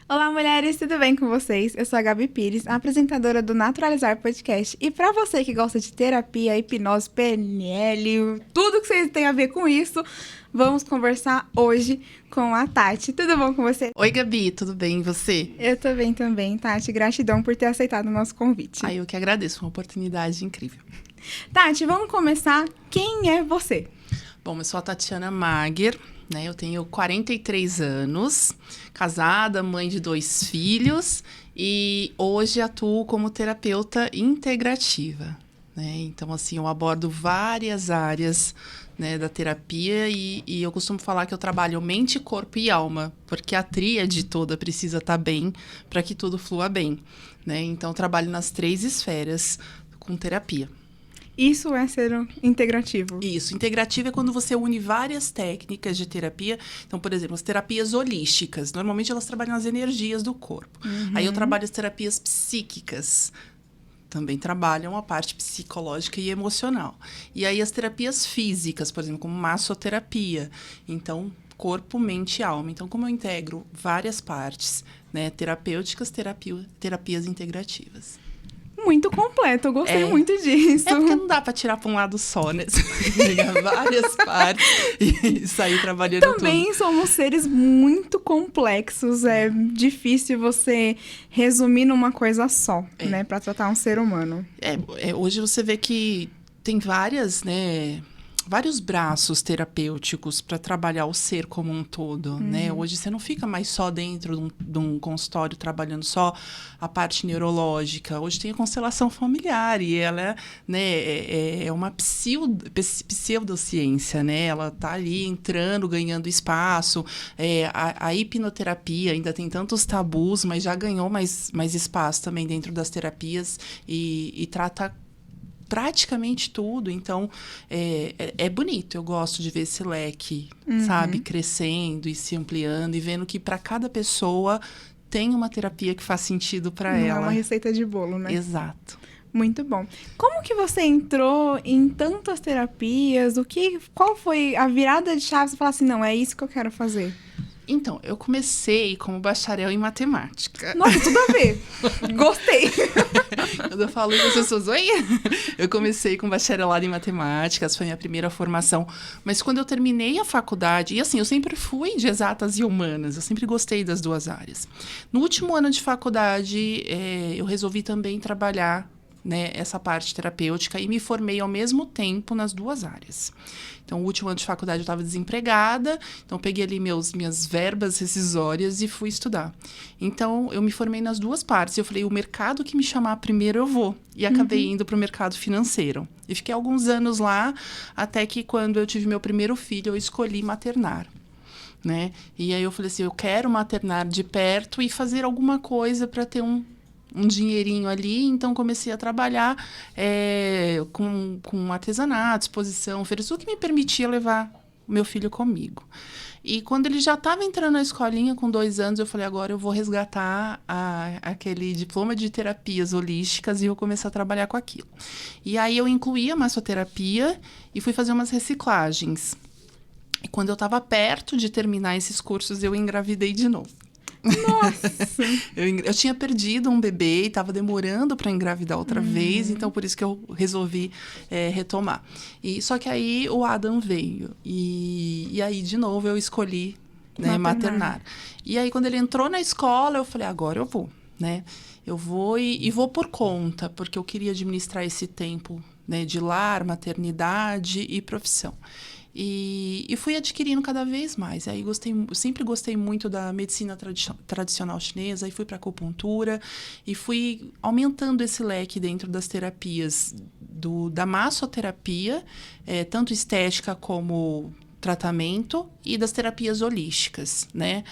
Olá, mulheres, tudo bem com vocês? Eu sou a Gabi Pires, apresentadora do Naturalizar Podcast. E para você que gosta de terapia, hipnose, PNL, tudo que vocês têm a ver com isso, vamos conversar hoje com a Tati. Tudo bom com você? Oi, Gabi, tudo bem? E você? Eu tô bem também, Tati. Gratidão por ter aceitado o nosso convite. Eu que agradeço, uma oportunidade incrível. Tati, vamos começar. Quem é você? Bom, eu sou a Tatiana Mager, né? Eu tenho 43 anos, casada, mãe de 2 filhos e hoje atuo como terapeuta integrativa, né? Então, assim, eu abordo várias áreas, né, da terapia e eu costumo falar que eu trabalho mente, corpo e alma, porque a tríade toda precisa estar bem para que tudo flua bem, né? Então, eu trabalho nas 3 esferas com terapia. Isso é ser integrativo. Isso, integrativo é quando você une várias técnicas de terapia. Então, por exemplo, as terapias holísticas. Normalmente, elas trabalham as energias do corpo. Uhum. Aí, eu trabalho as terapias psíquicas. Também trabalham a parte psicológica e emocional. E aí, as terapias físicas, por exemplo, como massoterapia. Então, corpo, mente e alma. Então, como eu integro várias partes, né, terapêuticas, terapias integrativas. Muito completo, eu gostei muito disso. É porque não dá pra tirar pra um lado só, né? Você pegar várias partes e sair trabalhando Também tudo. somos seres muito complexos, é difícil você resumir numa coisa só, né? Pra tratar um ser humano. Hoje você vê que tem vários braços terapêuticos para trabalhar o ser como um todo, né? Hoje você não fica mais só dentro de um consultório trabalhando só a parte neurológica. Hoje tem a constelação familiar e ela, né, é uma pseudociência, né? Ela tá ali entrando, ganhando espaço. A hipnoterapia ainda tem tantos tabus, mas já ganhou mais espaço também dentro das terapias e trata praticamente tudo, então é bonito, eu gosto de ver esse leque, sabe, crescendo e se ampliando e vendo que para cada pessoa tem uma terapia que faz sentido para ela. Não é uma receita de bolo, né? Exato. Muito bom. Como que você entrou em tantas terapias? Qual foi a virada de chave? Você falou assim, não, é isso que eu quero fazer. Então, eu comecei como bacharel em matemática. Nossa, tudo a ver. Gostei. Quando eu falo para as pessoas, oi? Eu comecei com bacharelado em matemática, essa foi a minha primeira formação. Mas quando eu terminei a faculdade, e assim, eu sempre fui de exatas e humanas, eu sempre gostei das duas áreas. No último ano de faculdade, eu resolvi também trabalhar, né, essa parte terapêutica e me formei ao mesmo tempo nas duas áreas. Então, o último ano de faculdade eu estava desempregada, então peguei ali minhas verbas rescisórias e fui estudar. Então, eu me formei nas duas partes. Eu falei, o mercado que me chamar primeiro eu vou. E acabei indo para o mercado financeiro. E fiquei alguns anos lá, até que quando eu tive meu primeiro filho, eu escolhi maternar. Né? E aí eu falei assim, eu quero maternar de perto e fazer alguma coisa para ter um um dinheirinho ali, então comecei a trabalhar com artesanato, exposição, feiras, tudo que me permitia levar o meu filho comigo. E quando ele já estava entrando na escolinha, com 2 anos, eu falei, agora eu vou resgatar aquele diploma de terapias holísticas e vou começar a trabalhar com aquilo. E aí eu incluí a massoterapia e fui fazer umas reciclagens. E quando eu estava perto de terminar esses cursos, eu engravidei de novo. Nossa! Eu tinha perdido um bebê e estava demorando para engravidar outra vez, então por isso que eu resolvi retomar. Só que aí o Adam veio e aí de novo eu escolhi, né, maternar. E aí quando ele entrou na escola, eu falei, agora eu vou, né? Eu vou e vou por conta, porque eu queria administrar esse tempo, né, de lar, maternidade e profissão. E fui adquirindo cada vez mais. Aí sempre gostei muito da medicina tradicional chinesa, aí fui para acupuntura e fui aumentando esse leque dentro das terapias da massoterapia, tanto estética como tratamento, e das terapias holísticas, né?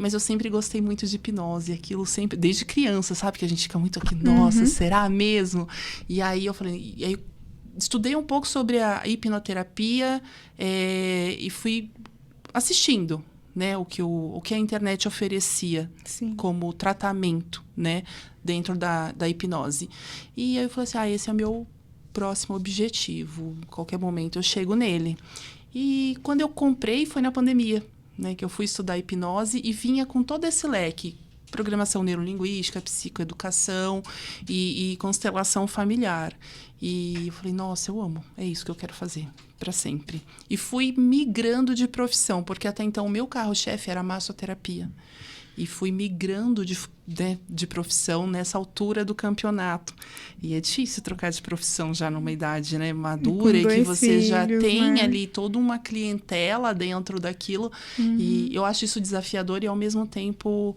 Mas eu sempre gostei muito de hipnose, aquilo sempre, desde criança, sabe? Que a gente fica muito aqui, nossa, será mesmo? E aí eu falei, estudei um pouco sobre a hipnoterapia e fui assistindo, né, o que a internet oferecia como tratamento, né, dentro da hipnose. E aí eu falei assim, esse é o meu próximo objetivo. Em qualquer momento eu chego nele. E quando eu comprei, foi na pandemia, né, que eu fui estudar hipnose e vinha com todo esse leque. Programação neurolinguística, psicoeducação e constelação familiar. E eu falei, nossa, eu amo, é isso que eu quero fazer para sempre. E fui migrando de profissão, porque até então o meu carro-chefe era a massoterapia. E fui migrando de profissão nessa altura do campeonato. E é difícil trocar de profissão já numa idade, né, madura, e que você filhos, já tem, né, ali toda uma clientela dentro daquilo. E eu acho isso desafiador e, ao mesmo tempo,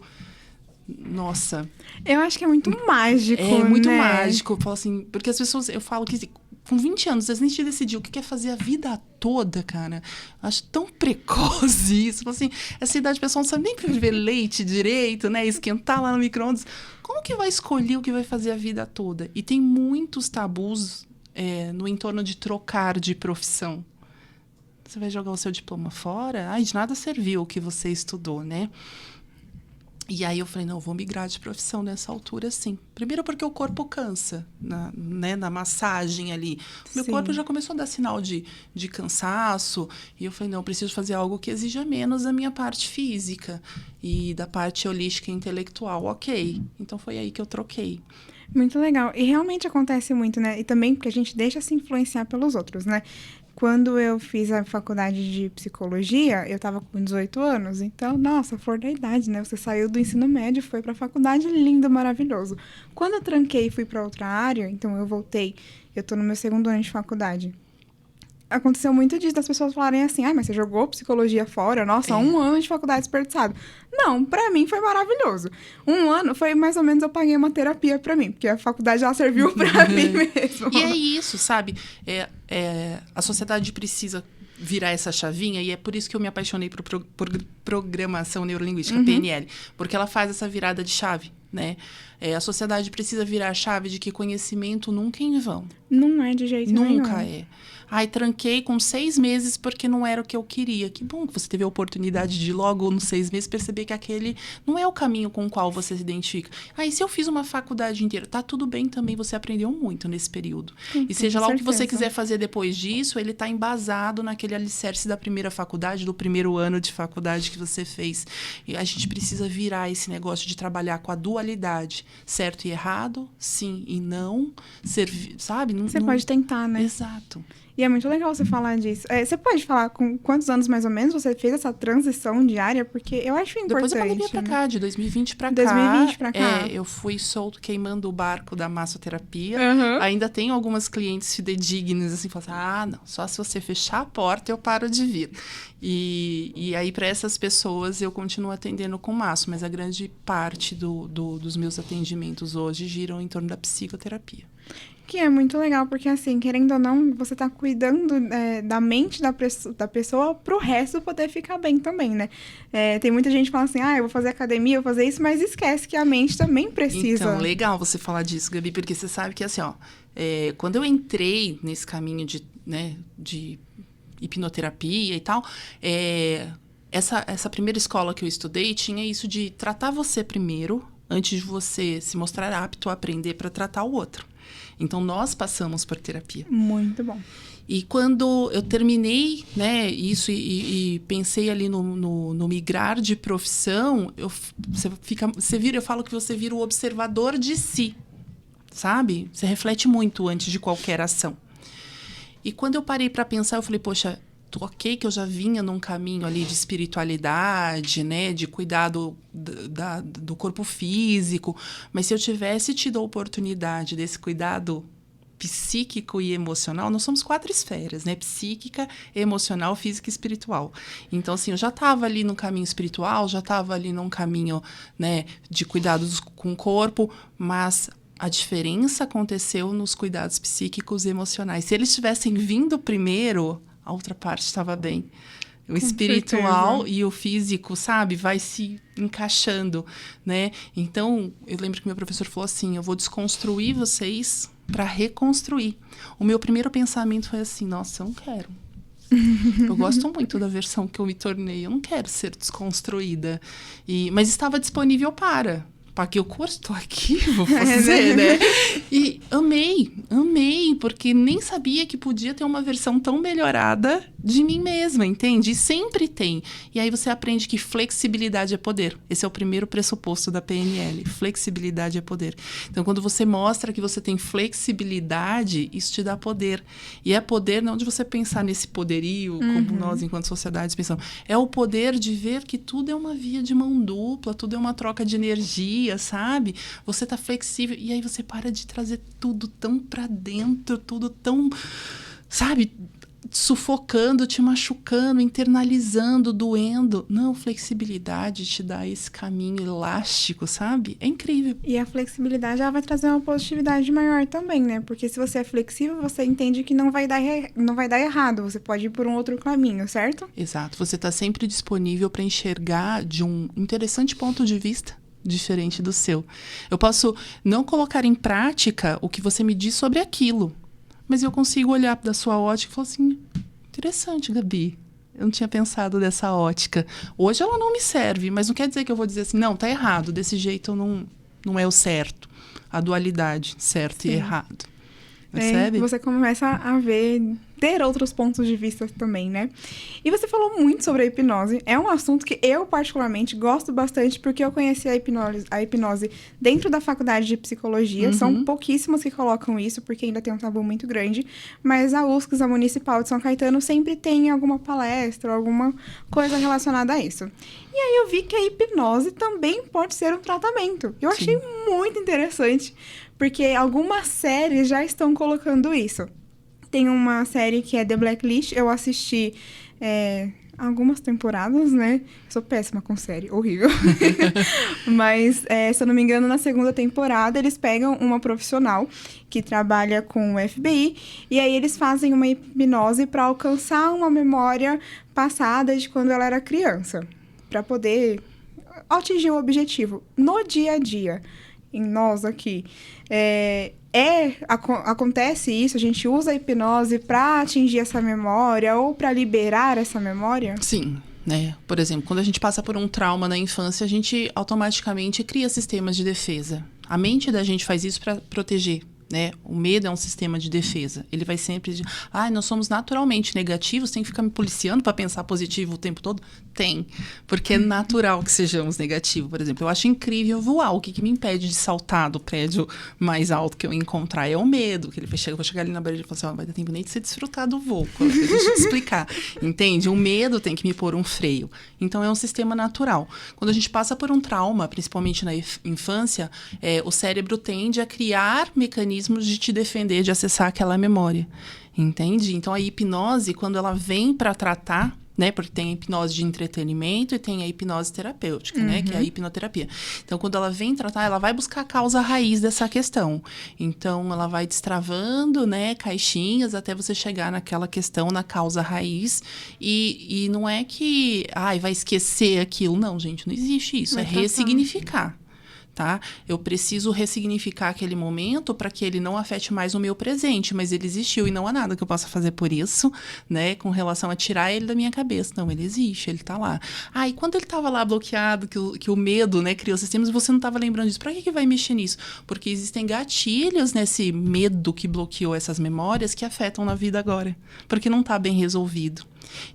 nossa. Eu acho que é muito mágico, É muito né? mágico. Eu falo assim, porque as pessoas, eu falo que com 20 anos, às vezes a gente decidiu o que quer fazer a vida toda, cara. Eu acho tão precoce isso. Assim, essa idade, o pessoal não sabe nem ferver leite direito, né? Esquentar lá no micro-ondas. Como que vai escolher o que vai fazer a vida toda? E tem muitos tabus no entorno de trocar de profissão. Você vai jogar o seu diploma fora? Ai, de nada serviu o que você estudou, né? E aí eu falei, não, eu vou migrar de profissão nessa altura, sim. Primeiro porque o corpo cansa, na massagem ali. Meu corpo já começou a dar sinal de cansaço. E eu falei, não, eu preciso fazer algo que exija menos da minha parte física. E da parte holística e intelectual, ok. Então foi aí que eu troquei. Muito legal. E realmente acontece muito, né? E também porque a gente deixa se influenciar pelos outros, né? Quando eu fiz a faculdade de psicologia, eu estava com 18 anos. Então, nossa, flor da idade, né? Você saiu do ensino médio, foi para a faculdade, lindo, maravilhoso. Quando eu tranquei e fui para outra área, então eu voltei, eu estou no meu 2º ano de faculdade. Aconteceu muito disso, das pessoas falarem assim, mas você jogou psicologia fora? Nossa, 1 ano de faculdade desperdiçado. Não, pra mim foi maravilhoso. 1 ano foi mais ou menos, eu paguei uma terapia pra mim, porque a faculdade ela serviu pra mim mesmo. E é isso, sabe? A sociedade precisa virar essa chavinha, e é por isso que eu me apaixonei por programação neurolinguística, PNL, porque ela faz essa virada de chave, né? A sociedade precisa virar a chave de que conhecimento nunca é em vão. Não é de jeito nenhum. Nunca é. Ai, tranquei com 6 meses porque não era o que eu queria. Que bom que você teve a oportunidade de logo nos 6 meses perceber que aquele não é o caminho com o qual você se identifica. E se eu fiz uma faculdade inteira, tá tudo bem também, você aprendeu muito nesse período. E seja lá o que você quiser fazer depois disso, ele tá embasado naquele alicerce da primeira faculdade, do primeiro ano de faculdade que você fez. E a gente precisa virar esse negócio de trabalhar com a dualidade, certo e errado, sim e não, sabe? Você pode tentar, né? Exato. E é muito legal você falar disso. Você pode falar com quantos anos, mais ou menos, você fez essa transição diária? Porque eu acho importante. Depois da pandemia pra cá, de 2020 pra cá. 2020 pra cá. Eu fui solto queimando o barco da massoterapia. Ainda tenho algumas clientes fidedignas, assim, falam assim, não, só se você fechar a porta eu paro de vir. E aí, para essas pessoas, eu continuo atendendo com masso, mas a grande parte dos meus atendimentos hoje giram em torno da psicoterapia. Que é muito legal, porque assim, querendo ou não, você tá cuidando da mente da pessoa pro resto poder ficar bem também, né? Tem muita gente que fala assim, eu vou fazer academia, eu vou fazer isso, mas esquece que a mente também precisa. Então, legal você falar disso, Gabi, porque você sabe que assim, ó, quando eu entrei nesse caminho de hipnoterapia e tal, essa primeira escola que eu estudei tinha isso de tratar você primeiro, antes de você se mostrar apto a aprender para tratar o outro. Então, nós passamos por terapia. Muito bom. E quando eu terminei, né, isso e pensei ali no migrar de profissão, eu falo que você vira o observador de si, sabe? Você reflete muito antes de qualquer ação. E quando eu parei para pensar, eu falei, poxa, ok que eu já vinha num caminho ali de espiritualidade, né, de cuidado do corpo físico, mas se eu tivesse tido a oportunidade desse cuidado psíquico e emocional, nós somos 4 esferas, né, psíquica, emocional, física e espiritual. Então, assim, eu já estava ali no caminho espiritual, já estava ali num caminho, né, de cuidados com o corpo, mas a diferença aconteceu nos cuidados psíquicos e emocionais. Se eles tivessem vindo primeiro, a outra parte estava bem. O espiritual e o físico, sabe, vai se encaixando, né? Então, eu lembro que meu professor falou assim, eu vou desconstruir vocês para reconstruir. O meu primeiro pensamento foi assim, nossa, eu não quero. Eu gosto muito da versão que eu me tornei, eu não quero ser desconstruída. Mas estava disponível paguei o curso, tô aqui, vou fazer, né? E amei, porque nem sabia que podia ter uma versão tão melhorada de mim mesma, entende? E sempre tem. E aí você aprende que flexibilidade é poder. Esse é o primeiro pressuposto da PNL. Flexibilidade é poder. Então, quando você mostra que você tem flexibilidade, isso te dá poder. E é poder não de você pensar nesse poderio, como nós, enquanto sociedades, pensamos. É o poder de ver que tudo é uma via de mão dupla, tudo é uma troca de energia, sabe? Você tá flexível e aí você para de trazer tudo tão pra dentro, tudo tão, sabe, sufocando, te machucando, internalizando, doendo. Não, flexibilidade te dá esse caminho elástico, sabe? É incrível. E a flexibilidade, ela vai trazer uma positividade maior também, né? Porque se você é flexível, você entende que não vai dar errado. Você pode ir por um outro caminho, certo? Exato. Você tá sempre disponível para enxergar de um interessante ponto de vista diferente do seu. Eu posso não colocar em prática o que você me diz sobre aquilo, mas eu consigo olhar da sua ótica e falar assim, interessante, Gabi. Eu não tinha pensado dessa ótica. Hoje ela não me serve, mas não quer dizer que eu vou dizer assim, não, tá errado, desse jeito não é o certo. A dualidade, certo Sim. e errado. Percebe? Você começa a ter outros pontos de vista também, né? E você falou muito sobre a hipnose. É um assunto que eu, particularmente, gosto bastante, porque eu conheci a hipnose dentro da faculdade de psicologia. São pouquíssimas que colocam isso, porque ainda tem um tabu muito grande. Mas a UFSC, a Municipal de São Caetano, sempre tem alguma palestra, alguma coisa relacionada a isso. E aí eu vi que a hipnose também pode ser um tratamento. Eu achei muito interessante, porque algumas séries já estão colocando isso. Tem uma série que é The Blacklist, eu assisti algumas temporadas, né? Sou péssima com série, horrível. Mas, se eu não me engano, na segunda temporada, eles pegam uma profissional que trabalha com o FBI, e aí eles fazem uma hipnose para alcançar uma memória passada de quando ela era criança, para poder atingir o objetivo. No dia a dia, em nós aqui, acontece isso? A gente usa a hipnose para atingir essa memória ou para liberar essa memória? Sim, né? Por exemplo, quando a gente passa por um trauma na infância, a gente automaticamente cria sistemas de defesa. A mente da gente faz isso para proteger, né? O medo é um sistema de defesa. Ele vai sempre dizer, nós somos naturalmente negativos, tem que ficar me policiando para pensar positivo o tempo todo? Tem, porque é natural que sejamos negativos. Por exemplo, eu acho incrível voar. O que me impede de saltar do prédio mais alto que eu encontrar é o medo, que ele vai chegar, eu vou chegar ali na beira e falar assim, não vai dar tempo nem de você desfrutar do voo. Deixa eu te explicar, entende? O medo tem que me pôr um freio. Então, é um sistema natural. Quando a gente passa por um trauma, principalmente na infância, o cérebro tende a criar mecanismos de te defender, de acessar aquela memória, entende? Então, a hipnose, quando ela vem para tratar, né? Porque tem a hipnose de entretenimento e tem a hipnose terapêutica, né? Que é a hipnoterapia. Então, quando ela vem tratar, ela vai buscar a causa raiz dessa questão. Então, ela vai destravando, né? Caixinhas até você chegar naquela questão, na causa raiz. E não é que, vai esquecer aquilo. Não, gente, não existe isso. É ressignificar. Tá? Eu preciso ressignificar aquele momento para que ele não afete mais o meu presente, mas ele existiu e não há nada que eu possa fazer por isso, né? Com relação a tirar ele da minha cabeça. Não, ele existe, ele tá lá. E quando ele estava lá bloqueado, que o medo, né, criou sistemas, você não estava lembrando disso. Para que vai mexer nisso? Porque existem gatilhos nesse medo que bloqueou essas memórias que afetam na vida agora, porque não está bem resolvido.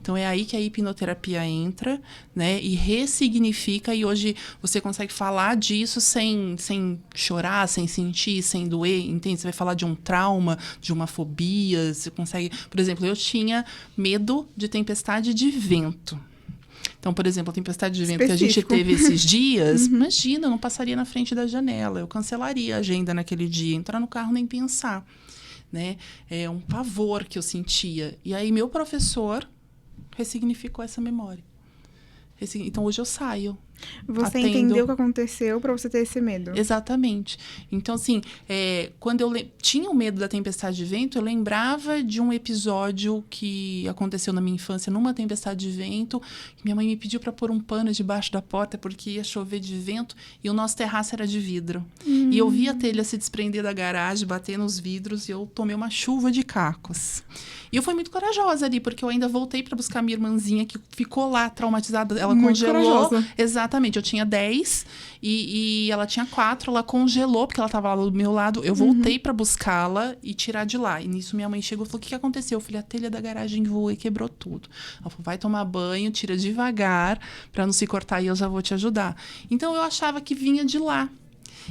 Então, é aí que a hipnoterapia entra, né? E ressignifica. E hoje você consegue falar disso sem chorar, sem sentir, sem doer, entende? Você vai falar de um trauma, de uma fobia. Você consegue... Por exemplo, eu tinha medo de tempestade de vento. Então, por exemplo, a tempestade de vento que a gente teve esses dias, imagina, eu não passaria na frente da janela. Eu cancelaria a agenda naquele dia, entrar no carro nem pensar, né? É um pavor que eu sentia. E aí, meu professor ressignificou essa memória. Então, hoje eu saio. Você entendeu o que aconteceu para você ter esse medo. Exatamente. Então, assim, quando eu tinha o medo da tempestade de vento, eu lembrava de um episódio que aconteceu na minha infância, numa tempestade de vento, que minha mãe me pediu para pôr um pano debaixo da porta porque ia chover de vento e o nosso terraço era de vidro. E eu vi a telha se desprender da garagem, bater nos vidros e eu tomei uma chuva de cacos. E eu fui muito corajosa ali, porque eu ainda voltei para buscar minha irmãzinha, que ficou lá traumatizada. Ela muito congelou. Corajosa. Exatamente. Eu tinha 10 e ela tinha 4. Ela congelou, porque ela estava lá do meu lado. Eu voltei para buscá-la e tirar de lá. E nisso minha mãe chegou e falou, o que aconteceu? Eu falei, a telha da garagem voou e quebrou tudo. Ela falou, vai tomar banho, tira devagar, para não se cortar e eu já vou te ajudar. Então, eu achava que vinha de lá.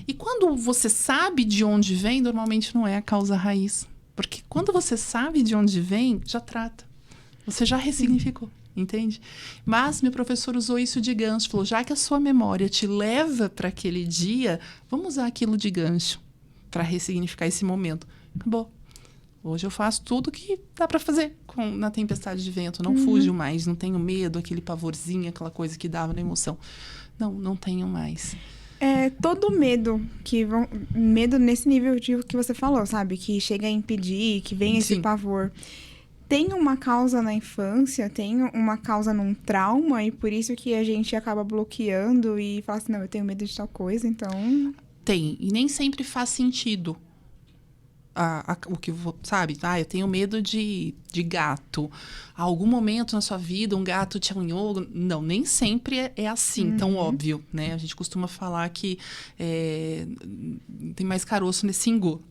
E quando você sabe de onde vem, normalmente não é a causa raiz. Porque quando você sabe de onde vem, já trata. Você já ressignificou, entende? Mas meu professor usou isso de gancho. Falou, já que a sua memória te leva para aquele dia, vamos usar aquilo de gancho para ressignificar esse momento. Acabou. Hoje eu faço tudo que dá para fazer na tempestade de vento. Não fujo mais, não tenho medo, aquele pavorzinho, aquela coisa que dava na emoção. Não tenho mais. Todo medo medo nesse nível que você falou, sabe? Que chega a impedir, que vem esse pavor. Tem uma causa na infância, tem uma causa num trauma, e por isso que a gente acaba bloqueando e fala assim, não, eu tenho medo de tal coisa, então... Tem, e nem sempre faz sentido. O que, sabe? Eu tenho medo de gato. A algum momento na sua vida, um gato te arranhou? Não, nem sempre é assim, tão óbvio, né? A gente costuma falar que tem mais caroço nesse angu.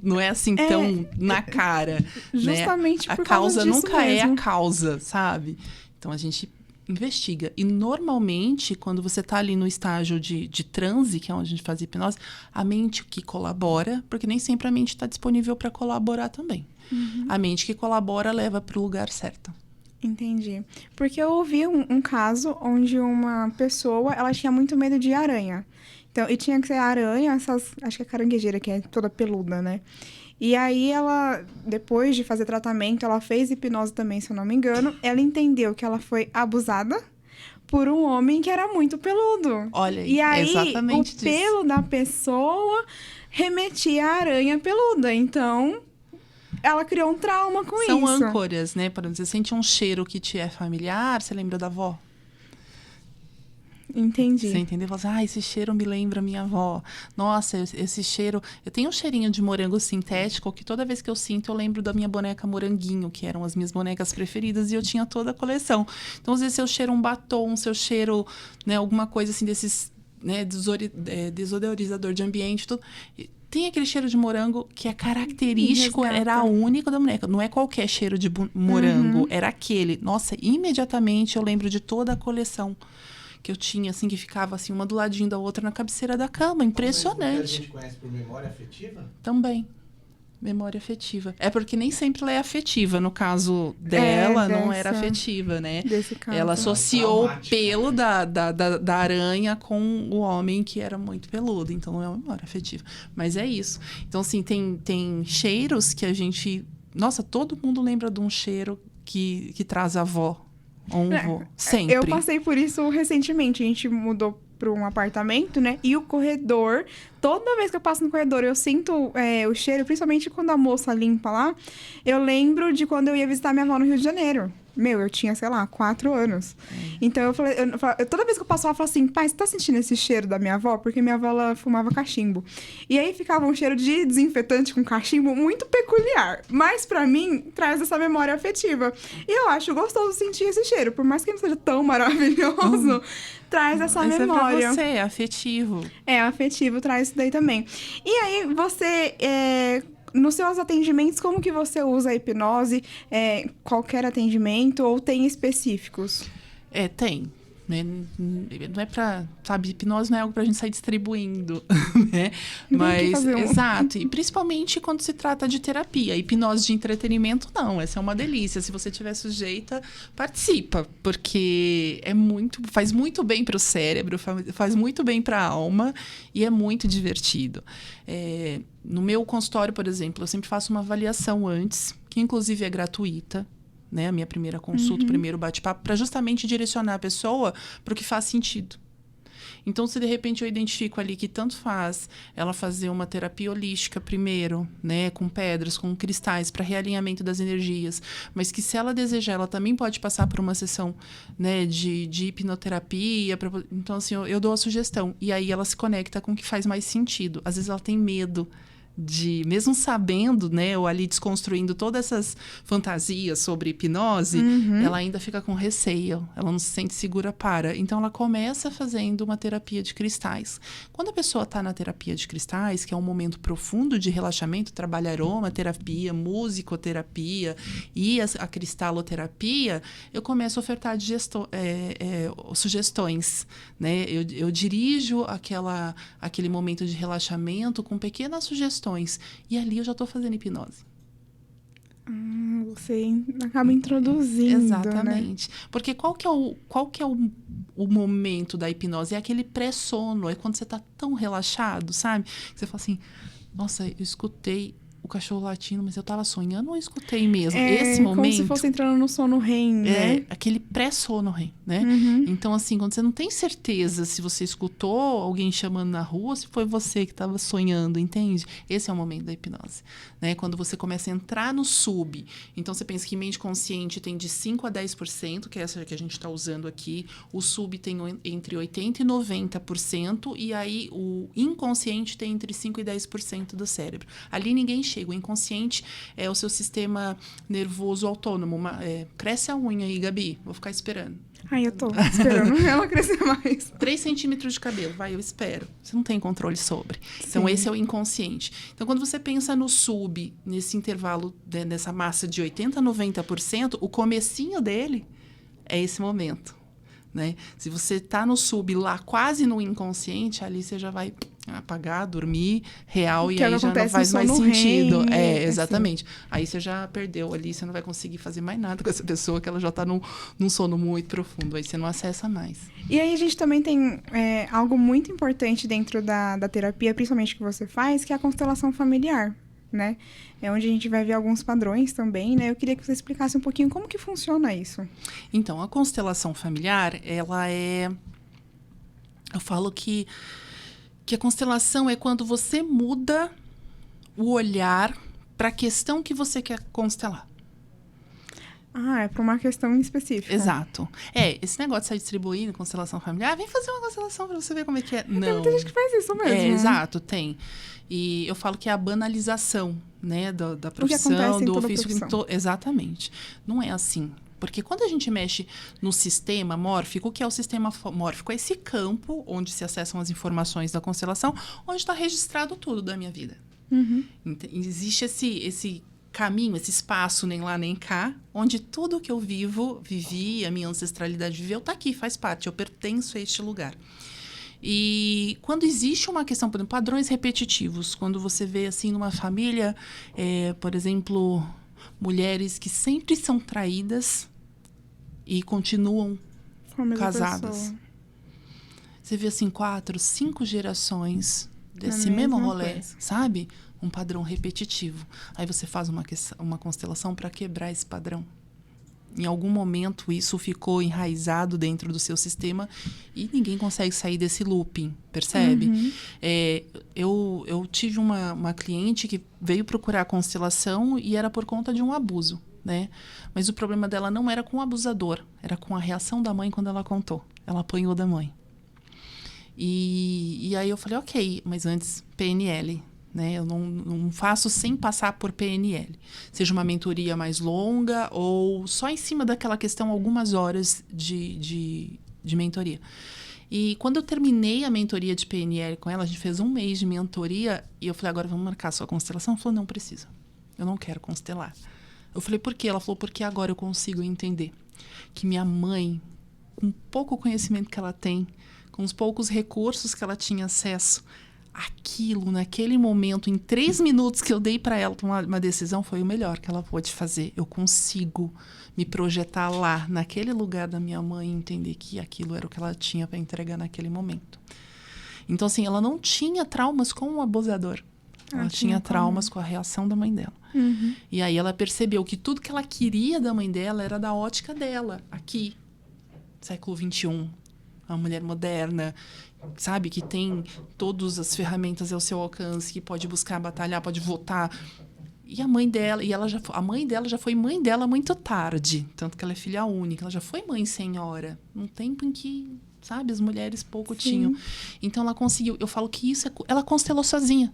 Não é assim tão na cara. Justamente né? por causa A causa nunca mesmo. é a causa, sabe? Então, a gente investiga. E, normalmente, quando você está ali no estágio de transe, que é onde a gente faz hipnose, a mente que colabora, porque nem sempre a mente está disponível para colaborar também. A mente que colabora leva para o lugar certo. Entendi. Porque eu ouvi um caso onde uma pessoa, ela tinha muito medo de aranha. Então, e tinha que ser aranha, acho que é caranguejeira, que é toda peluda, né? E aí ela, depois de fazer tratamento, ela fez hipnose também, se eu não me engano. Ela entendeu que ela foi abusada por um homem que era muito peludo. Olha, e aí exatamente o pelo disso. da pessoa remetia à aranha peluda. Então, ela criou um trauma com isso. São âncoras, né? Por exemplo, você sente um cheiro que te é familiar, você lembra da avó? Entendi. Você entendeu? Fala assim, esse cheiro me lembra minha avó. Nossa, esse cheiro... Eu tenho um cheirinho de morango sintético que toda vez que eu sinto, eu lembro da minha boneca Moranguinho, que eram as minhas bonecas preferidas, e eu tinha toda a coleção. Então, às vezes, se eu cheiro um batom, se eu cheiro, né, alguma coisa assim desses, né, desodorizador de ambiente, tudo... Tem aquele cheiro de morango que é característico, era a única da boneca. Não é qualquer cheiro de morango, era aquele. Nossa, imediatamente eu lembro de toda a coleção que eu tinha, assim, que ficava assim, uma do ladinho da outra na cabeceira da cama. Impressionante. Mas a gente conhece por memória afetiva? Também. Memória afetiva. É porque nem sempre ela é afetiva. No caso dela, não era afetiva, né? Desse caso. Ela associou o pelo da aranha com o homem que era muito peludo. Então, não é uma memória afetiva. Mas é isso. Então, assim, tem cheiros que a gente... Nossa, todo mundo lembra de um cheiro que traz a avó ou um vô. Sempre. Eu passei por isso recentemente. A gente mudou para um apartamento, né? E o corredor, toda vez que eu passo no corredor, eu sinto o cheiro, principalmente quando a moça limpa lá. Eu lembro de quando eu ia visitar minha avó no Rio de Janeiro. Eu tinha, sei lá, 4 anos. Então, toda vez que eu passo lá, eu falo assim, pai, você tá sentindo esse cheiro da minha avó? Porque minha avó, ela fumava cachimbo. E aí, ficava um cheiro de desinfetante com cachimbo muito peculiar. Mas, pra mim, traz essa memória afetiva. E eu acho gostoso sentir esse cheiro. Por mais que não seja tão maravilhoso, traz essa memória. É pra você, é afetivo. É, afetivo traz isso daí também. E aí, você... nos seus atendimentos, como que você usa a hipnose? Qualquer atendimento ou tem específicos? Tem. Né? Não é pra... Sabe, hipnose não é algo pra gente sair distribuindo, né? Mas, exato. E principalmente quando se trata de terapia. Hipnose de entretenimento, não. Essa é uma delícia. Se você estiver sujeita, participa. Porque faz muito bem pro cérebro, faz muito bem pra alma e é muito divertido. No meu consultório, por exemplo, eu sempre faço uma avaliação antes, que inclusive é gratuita. Né, a minha primeira consulta, o primeiro bate-papo, para justamente direcionar a pessoa para o que faz sentido. Então, se de repente eu identifico ali que tanto faz ela fazer uma terapia holística primeiro, né, com pedras, com cristais, para realinhamento das energias, mas que se ela desejar, ela também pode passar por uma sessão, né, de hipnoterapia. Então, assim, eu dou a sugestão. E aí ela se conecta com o que faz mais sentido. Às vezes ela tem medo mesmo sabendo, né, ou ali desconstruindo todas essas fantasias sobre hipnose, ela ainda fica com receio, ela não se sente segura para. Então, ela começa fazendo uma terapia de cristais. Quando a pessoa está na terapia de cristais, que é um momento profundo de relaxamento, trabalha aromaterapia, musicoterapia e a cristaloterapia, eu começo a ofertar sugestões, né? Eu dirijo aquele momento de relaxamento com pequenas sugestões. E ali eu já estou fazendo hipnose. Você acaba introduzindo. Exatamente. Né? Porque qual que é o momento da hipnose? É aquele pré-sono. É quando você está tão relaxado, sabe? Que você fala assim, nossa, eu escutei o cachorro latindo, mas eu tava sonhando ou eu escutei mesmo? Esse momento... como se fosse entrando no sono REM, né? Aquele pré-sono REM, né? Então, assim, quando você não tem certeza se você escutou alguém chamando na rua, se foi você que estava sonhando, entende? Esse é o momento da hipnose, né? Quando você começa a entrar no sub. Então, você pensa que mente consciente tem de 5% a 10%, que é essa que a gente está usando aqui. O sub tem entre 80% e 90%. E aí, o inconsciente tem entre 5% e 10% do cérebro. Ali ninguém chega. O inconsciente é o seu sistema nervoso autônomo. Cresce a unha aí, Gabi. Vou ficar esperando. Ai, eu tô esperando ela crescer mais. 3 centímetros de cabelo. Vai, eu espero. Você não tem controle sobre. Então, esse é o inconsciente. Então, quando você pensa no sub, nesse intervalo, nessa massa de 80% a 90%, o comecinho dele é esse momento. Né? Se você tá no sub lá, quase no inconsciente, ali você já vai apagar, dormir, real, e aí já não faz mais sentido. Exatamente. Assim. Aí você já perdeu ali, você não vai conseguir fazer mais nada com essa pessoa, que ela já tá num sono muito profundo, aí você não acessa mais. E aí a gente também tem algo muito importante dentro da terapia, principalmente que você faz, que é a constelação familiar, né? É onde a gente vai ver alguns padrões também, né? Eu queria que você explicasse um pouquinho como que funciona isso. Então, a constelação familiar, ela é... Eu falo que a constelação é quando você muda o olhar para a questão que você quer constelar. É para uma questão específica. Exato. Esse negócio de sair distribuindo constelação familiar, vem fazer uma constelação para você ver como é que é. Não. Tem muita gente que faz isso mesmo. Exato, tem. E eu falo que é a banalização, né, da profissão, o que acontece do em toda ofício. profissão. Exatamente. Não é assim. Porque quando a gente mexe no sistema mórfico, o que é o sistema mórfico? É esse campo onde se acessam as informações da constelação, onde está registrado tudo da minha vida. Existe esse caminho, esse espaço, nem lá nem cá, onde tudo que eu vivi, a minha ancestralidade viveu, está aqui, faz parte, eu pertenço a este lugar. E quando existe uma questão, por exemplo, padrões repetitivos, quando você vê assim numa família, por exemplo, mulheres que sempre são traídas e continuam casadas. Você vê assim 4, 5 gerações desse mesmo rolê, sabe? Um padrão repetitivo. Aí você faz uma constelação para quebrar esse padrão. Em algum momento isso ficou enraizado dentro do seu sistema e ninguém consegue sair desse looping, percebe? Eu tive uma cliente que veio procurar a constelação e era por conta de um abuso, né? Mas o problema dela não era com o abusador, era com a reação da mãe quando ela contou. Ela apanhou da mãe. E aí eu falei, ok, mas antes PNL, né? Eu não faço sem passar por PNL. Seja uma mentoria mais longa ou só em cima daquela questão algumas horas de mentoria. E quando eu terminei a mentoria de PNL com ela, a gente fez 1 mês de mentoria e eu falei, agora vamos marcar a sua constelação? Ela falou, não precisa. Eu não quero constelar. Eu falei, por quê? Ela falou, porque agora eu consigo entender que minha mãe, com pouco conhecimento que ela tem, com os poucos recursos que ela tinha acesso, aquilo, naquele momento, em 3 minutos que eu dei para ela tomar uma decisão, foi o melhor que ela pôde fazer. Eu consigo me projetar lá, naquele lugar da minha mãe, e entender que aquilo era o que ela tinha para entregar naquele momento. Então, assim, ela não tinha traumas com o abusador. Ela tinha traumas com a reação da mãe dela. E aí ela percebeu que tudo que ela queria da mãe dela era da ótica dela, aqui, século XXI. Uma mulher moderna, sabe? Que tem todas as ferramentas ao seu alcance, que pode buscar, batalhar, pode votar. E a mãe dela, a mãe dela já foi mãe dela muito tarde. Tanto que ela é filha única. Ela já foi mãe senhora. Num tempo em que, sabe, as mulheres pouco tinham. Então ela conseguiu. Eu falo que isso ela constelou sozinha.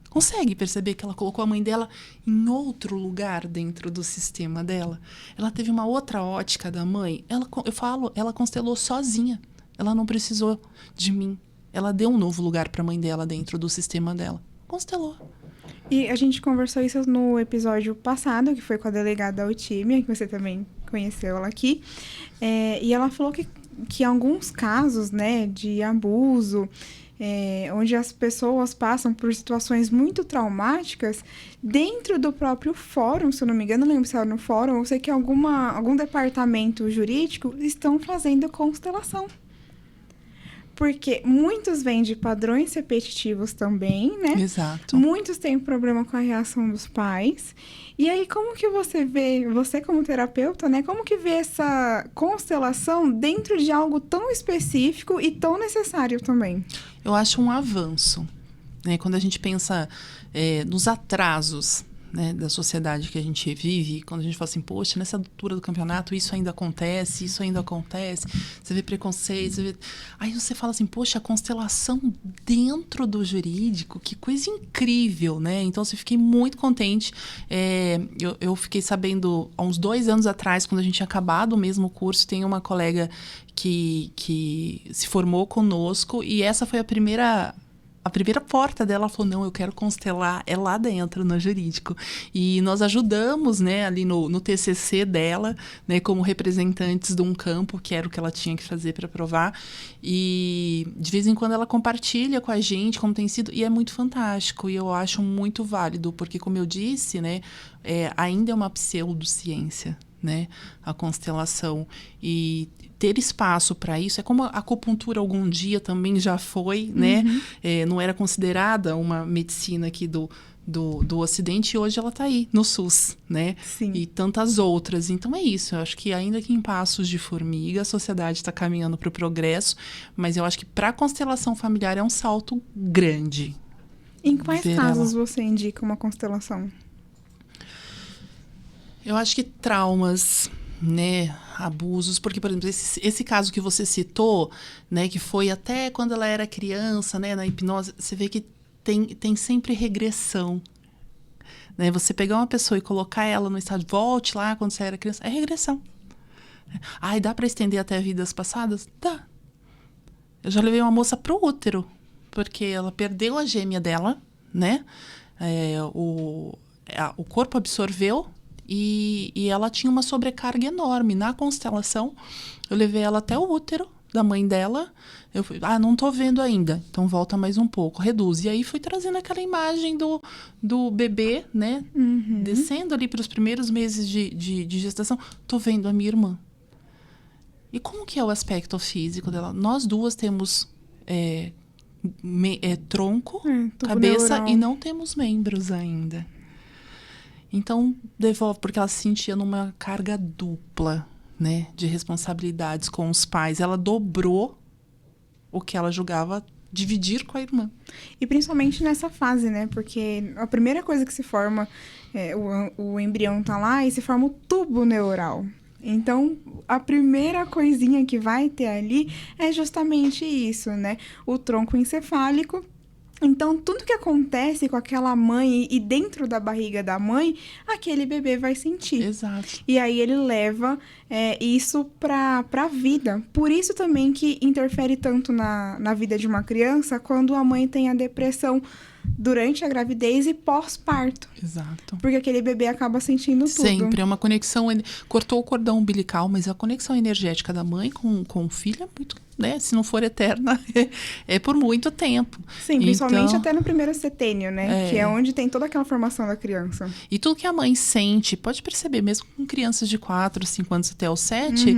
Consegue perceber que ela colocou a mãe dela em outro lugar dentro do sistema dela? Ela teve uma outra ótica da mãe. Ela constelou sozinha. Ela não precisou de mim. Ela deu um novo lugar para a mãe dela dentro do sistema dela. Constelou. E a gente conversou isso no episódio passado, que foi com a delegada Altímia, que você também conheceu ela aqui. E ela falou que em alguns casos, né, de abuso, onde as pessoas passam por situações muito traumáticas, dentro do próprio fórum, se eu não me engano, não lembro se era no fórum, eu sei que algum departamento jurídico estão fazendo constelação. Porque muitos vêm de padrões repetitivos também, né? Exato. Muitos têm problema com a reação dos pais. E aí, como que você vê, você como terapeuta, né? Como que vê essa constelação dentro de algo tão específico e tão necessário também? Eu acho um avanço, né? Quando a gente pensa nos atrasos, né, da sociedade que a gente vive, quando a gente fala assim, poxa, nessa altura do campeonato isso ainda acontece, você vê preconceito, aí você fala assim, poxa, a constelação dentro do jurídico, que coisa incrível, né? Então, eu fiquei muito contente. Eu fiquei sabendo, há uns 2 anos atrás, quando a gente tinha acabado o mesmo curso, tem uma colega que se formou conosco e essa foi a primeira porta dela. Ela falou, não, eu quero constelar, é lá dentro, no jurídico. E nós ajudamos, né, ali no TCC dela, né, como representantes de um campo, que era o que ela tinha que fazer para provar. E de vez em quando ela compartilha com a gente como tem sido, e é muito fantástico, e eu acho muito válido, porque, como eu disse, né, ainda é uma pseudociência, né, a constelação. E ter espaço para isso, é como a acupuntura algum dia também já foi, né? Não era considerada uma medicina aqui do Ocidente, e hoje ela está aí, no SUS, né? Sim. E tantas outras. Então é isso, eu acho que ainda que em passos de formiga, a sociedade está caminhando para o progresso, mas eu acho que para a constelação familiar é um salto grande. Em quais casos você indica uma constelação? Eu acho que traumas, né, abusos, porque, por exemplo, esse caso que você citou, né, que foi até quando ela era criança, né, na hipnose, você vê que tem sempre regressão, né? Você pegar uma pessoa e colocar ela no estado, volte lá quando você era criança, é regressão. Ai, dá para estender até vidas passadas? Dá. Eu já levei uma moça pro útero, porque ela perdeu a gêmea dela, né? O corpo absorveu, e ela tinha uma sobrecarga enorme. Na constelação, eu levei ela até o útero da mãe dela. Eu fui, não tô vendo ainda, então volta mais um pouco, reduz. E aí fui trazendo aquela imagem do bebê, né? Descendo ali para os primeiros meses de gestação. Tô vendo a minha irmã. E como que é o aspecto físico dela? Nós duas temos tronco, cabeça, neural, e não temos membros ainda. Então, devolve, porque ela se sentia numa carga dupla, né, de responsabilidades com os pais. Ela dobrou o que ela julgava dividir com a irmã. E principalmente nessa fase, né? Porque a primeira coisa que se forma, o embrião tá lá e se forma o tubo neural. Então, a primeira coisinha que vai ter ali é justamente isso, né? O tronco encefálico. Então, tudo que acontece com aquela mãe e dentro da barriga da mãe, aquele bebê vai sentir. Exato. E aí ele leva isso pra vida. Por isso também que interfere tanto na vida de uma criança quando a mãe tem a depressão durante a gravidez e pós-parto. Exato. Porque aquele bebê acaba sentindo tudo. Sempre. É uma conexão... Cortou o cordão umbilical, mas a conexão energética da mãe com o filho é muito... Né? Se não for eterna, é por muito tempo. Sim, principalmente então, até no primeiro setênio, né? Que é onde tem toda aquela formação da criança. E tudo que a mãe sente, pode perceber, mesmo com crianças de 4, 5 anos até os 7,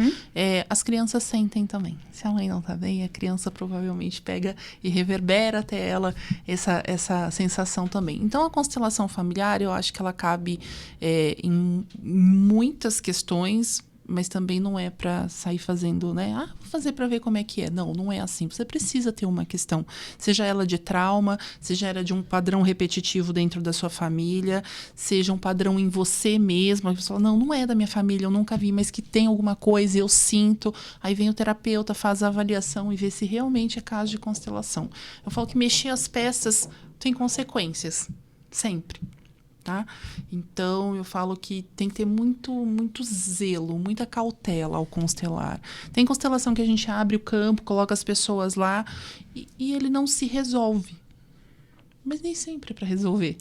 as crianças sentem também. Se a mãe não tá bem, a criança provavelmente pega e reverbera até ela essa sensação também. Então, a constelação familiar, eu acho que ela cabe em muitas questões, mas também não é para sair fazendo, né? Vou fazer para ver como é que é. Não, não é assim. Você precisa ter uma questão, seja ela de trauma, seja ela de um padrão repetitivo dentro da sua família, seja um padrão em você mesma. Você fala, não é da minha família, eu nunca vi, mas que tem alguma coisa, eu sinto. Aí vem o terapeuta, faz a avaliação e vê se realmente é caso de constelação. Eu falo que mexer as peças tem consequências, sempre. Tá? Então, eu falo que tem que ter muito zelo, muita cautela ao constelar. Tem constelação que a gente abre o campo, coloca as pessoas lá e ele não se resolve. Mas nem sempre é para resolver.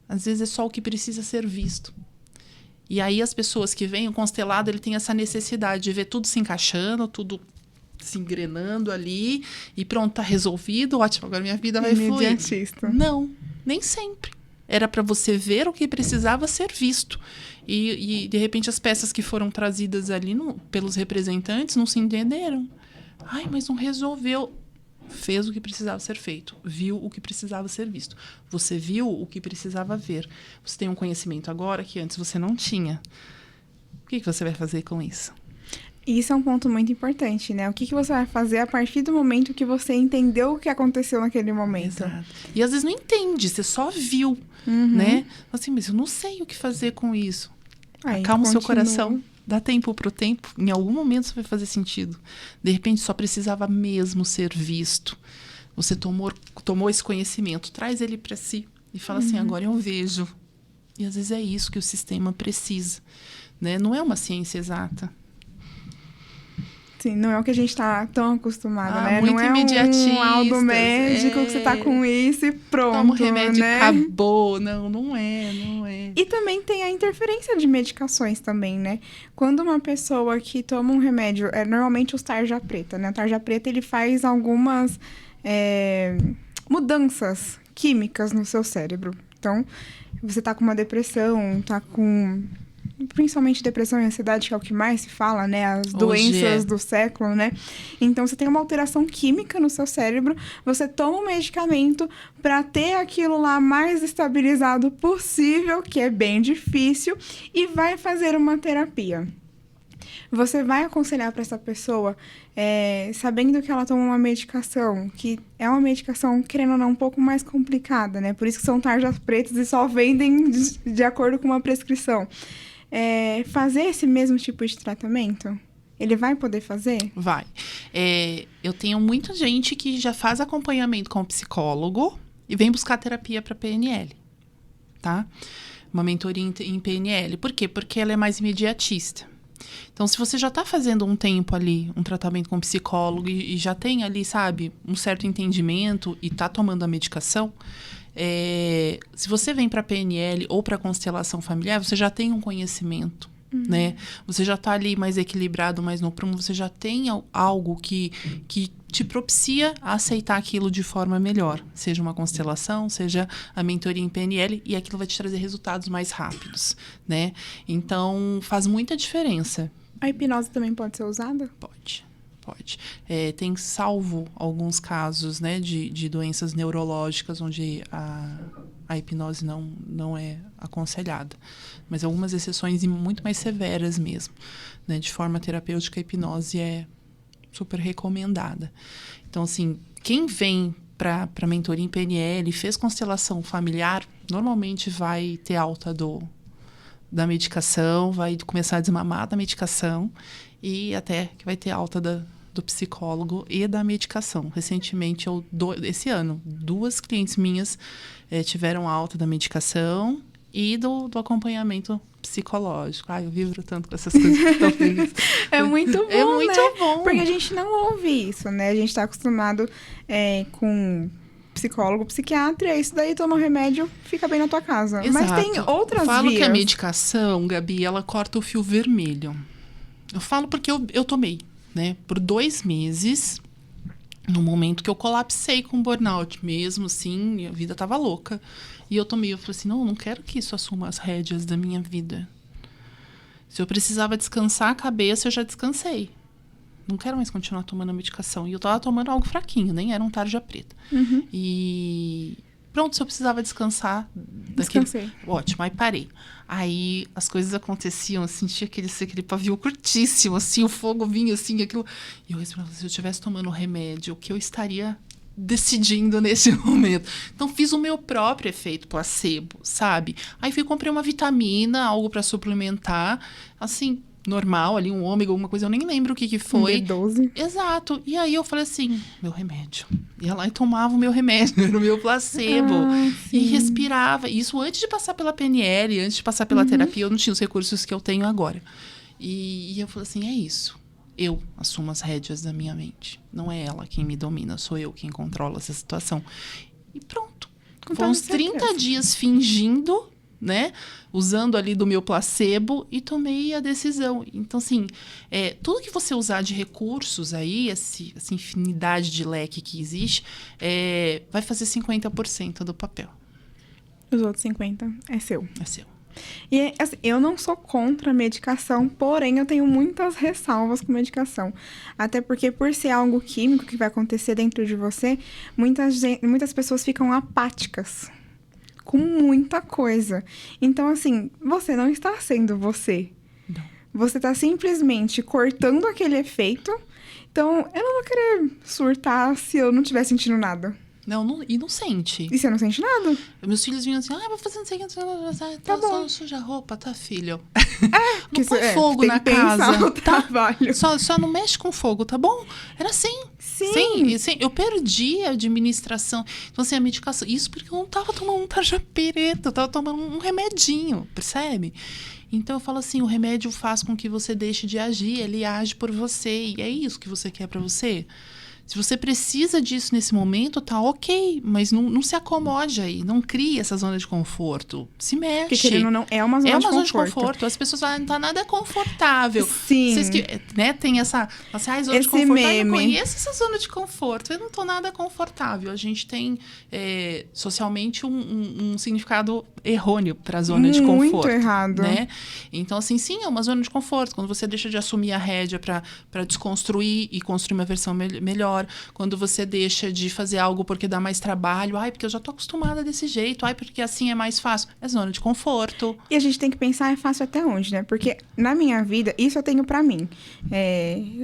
Às vezes é só o que precisa ser visto. E aí as pessoas que vêm, o constelado, ele tem essa necessidade de ver tudo se encaixando, tudo se engrenando ali e pronto, tá resolvido, ótimo, agora minha vida vai fluir. Não, nem sempre. Era para você ver o que precisava ser visto. E, de repente, as peças que foram trazidas ali pelos representantes não se entenderam. Ai, mas não resolveu. Fez o que precisava ser feito. Viu o que precisava ser visto. Você viu o que precisava ver. Você tem um conhecimento agora que antes você não tinha. O que você vai fazer com isso? Isso é um ponto muito importante, né? O que você vai fazer a partir do momento que você entendeu o que aconteceu naquele momento. Exato. E às vezes não entende, você só viu, né? Assim, mas eu não sei o que fazer com isso. Acalma o seu coração, dá tempo pro tempo. Em algum momento isso vai fazer sentido. De repente só precisava mesmo ser visto. Você tomou esse conhecimento, traz ele para si e fala assim, agora eu vejo. E às vezes é isso que o sistema precisa, né? Não é uma ciência exata. Sim, não é o que a gente está tão acostumado, né? Muito não é um laudo médico que você tá com isso e pronto, toma o remédio, né? acabou. Não é. E também tem a interferência de medicações também, né? Quando uma pessoa que toma um remédio, normalmente os tarja preta, né? O tarja preta, ele faz algumas mudanças químicas no seu cérebro. Então, você tá com uma depressão, tá com... principalmente depressão e ansiedade, que é o que mais se fala, né? As doenças do século, né? Então, você tem uma alteração química no seu cérebro, você toma um medicamento para ter aquilo lá mais estabilizado possível, que é bem difícil, e vai fazer uma terapia. Você vai aconselhar para essa pessoa, sabendo que ela toma uma medicação, que é uma medicação, querendo ou não, um pouco mais complicada, né? Por isso que são tarjas pretas e só vendem de acordo com uma prescrição. Fazer esse mesmo tipo de tratamento? Ele vai poder fazer? Vai. Eu tenho muita gente que já faz acompanhamento com o psicólogo e vem buscar terapia para PNL, tá? Uma mentoria em PNL. Por quê? Porque ela é mais imediatista. Então, se você já está fazendo um tempo ali, um tratamento com psicólogo e já tem ali, sabe, um certo entendimento e está tomando a medicação... se você vem para PNL ou para constelação familiar, você já tem um conhecimento, né? Você já está ali mais equilibrado, mais no prumo, você já tem algo que te propicia a aceitar aquilo de forma melhor. Seja uma constelação, seja a mentoria em PNL, e aquilo vai te trazer resultados mais rápidos, né? Então, faz muita diferença. A hipnose também pode ser usada? Pode. Tem salvo alguns casos, né, de doenças neurológicas onde a hipnose não é aconselhada. Mas algumas exceções e muito mais severas mesmo, né? De forma terapêutica, a hipnose é super recomendada. Então, assim, quem vem para mentoria em PNL, fez constelação familiar, normalmente vai ter alta da medicação, vai começar a desmamar da medicação e até que vai ter alta do psicólogo e da medicação. Recentemente, esse ano, 2 clientes minhas tiveram alta da medicação e do acompanhamento psicológico. Ai, eu vibro tanto com essas coisas. É muito bom, É muito né? bom. Porque a gente não ouve isso, né? A gente tá acostumado com psicólogo, psiquiatra, e isso daí toma remédio, fica bem na tua casa. Exato. Mas tem outras Eu falo vias. que a medicação, Gabi, ela corta o fio vermelho. Eu falo porque eu tomei, né? Por 2 meses, no momento que eu colapsei com burnout mesmo, assim, minha vida tava louca. E eu tomei, eu falei assim, não quero que isso assuma as rédeas da minha vida. Se eu precisava descansar a cabeça, eu já descansei. Não quero mais continuar tomando a medicação. E eu tava tomando algo fraquinho, nem era um tarja preta. Uhum. E pronto, se eu precisava descansar... Descansei. Ótimo, aí parei. Aí as coisas aconteciam, eu sentia aquele pavio curtíssimo, assim, o fogo vinha, assim, aquilo... E eu respirava, se eu estivesse tomando remédio, o que eu estaria decidindo nesse momento? Então, fiz o meu próprio efeito placebo, sabe? Aí comprei uma vitamina, algo para suplementar, assim... normal, ali, um ômega, alguma coisa, eu nem lembro o que foi. B12. Exato. E aí eu falei assim, meu remédio. Ia lá e tomava o meu remédio, era o meu placebo. Sim. E respirava. Isso antes de passar pela PNL, antes de passar pela terapia, eu não tinha os recursos que eu tenho agora. E eu falei assim, é isso. Eu assumo as rédeas da minha mente. Não é ela quem me domina, sou eu quem controla essa situação. E pronto. Foram uns 30 dias fingindo, né? Usando ali do meu placebo e tomei a decisão. Então, assim, tudo que você usar de recursos aí, essa infinidade de leque que existe, vai fazer 50% do papel. Os outros 50% é seu. É seu. E, assim, eu não sou contra a medicação, porém eu tenho muitas ressalvas com medicação. Até porque, por ser algo químico que vai acontecer dentro de você, muitas pessoas ficam apáticas com muita coisa. Então, assim, você não está sendo você. Não. Você está simplesmente cortando aquele efeito. Então, eu não vou querer surtar se eu não estiver sentindo nada. E não sente. E você não sente nada? Meus filhos vinham assim, vou fazer não sei o que, Tá bom. Só suja a roupa, tá, filho? Que Não põe fogo na tem que pensar casa, o tá? trabalho. Só não mexe com fogo, tá bom? Era assim. Sim. Sim, eu perdi a administração. Então, assim, a medicação... Isso porque eu não tava tomando um tarja preta, eu tava tomando um remedinho, percebe? Então, eu falo assim, o remédio faz com que você deixe de agir, ele age por você. E é isso que você quer pra você? Se você precisa disso nesse momento, tá ok, mas não se acomode aí, não crie essa zona de conforto. Se mexe. Porque querendo ou não, é uma zona de conforto. As pessoas falam, não tá nada confortável. Sim. Vocês que, né, tem essa zona de Esse conforto. meme. Eu conheço essa zona de conforto, eu não tô nada confortável. A gente tem socialmente um significado errôneo pra zona de conforto. Muito errado. Né? Então, assim, sim, é uma zona de conforto. Quando você deixa de assumir a rédea pra desconstruir e construir uma versão melhor. Quando você deixa de fazer algo porque dá mais trabalho, porque eu já tô acostumada desse jeito, porque assim é mais fácil. É zona de conforto. E a gente tem que pensar, é fácil até onde, né? Porque na minha vida, isso eu tenho pra mim.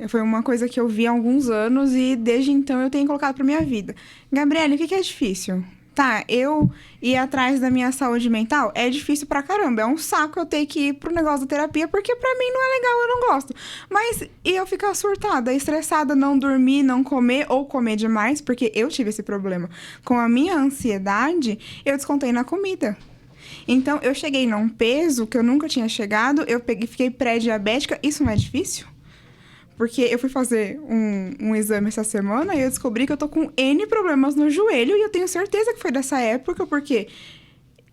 Foi uma coisa que eu vi há alguns anos e desde então eu tenho colocado pra minha vida. Gabriele, o que é difícil? Tá, eu ir atrás da minha saúde mental é difícil pra caramba. É um saco eu ter que ir pro negócio da terapia, porque pra mim não é legal, eu não gosto. Mas e eu ficar surtada, estressada, não dormir, não comer ou comer demais, porque eu tive esse problema. Com a minha ansiedade, eu descontei na comida. Então, eu cheguei num peso que eu nunca tinha chegado, fiquei pré-diabética. Isso não é difícil? Porque eu fui fazer um exame essa semana e eu descobri que eu tô com N problemas no joelho. E eu tenho certeza que foi dessa época, porque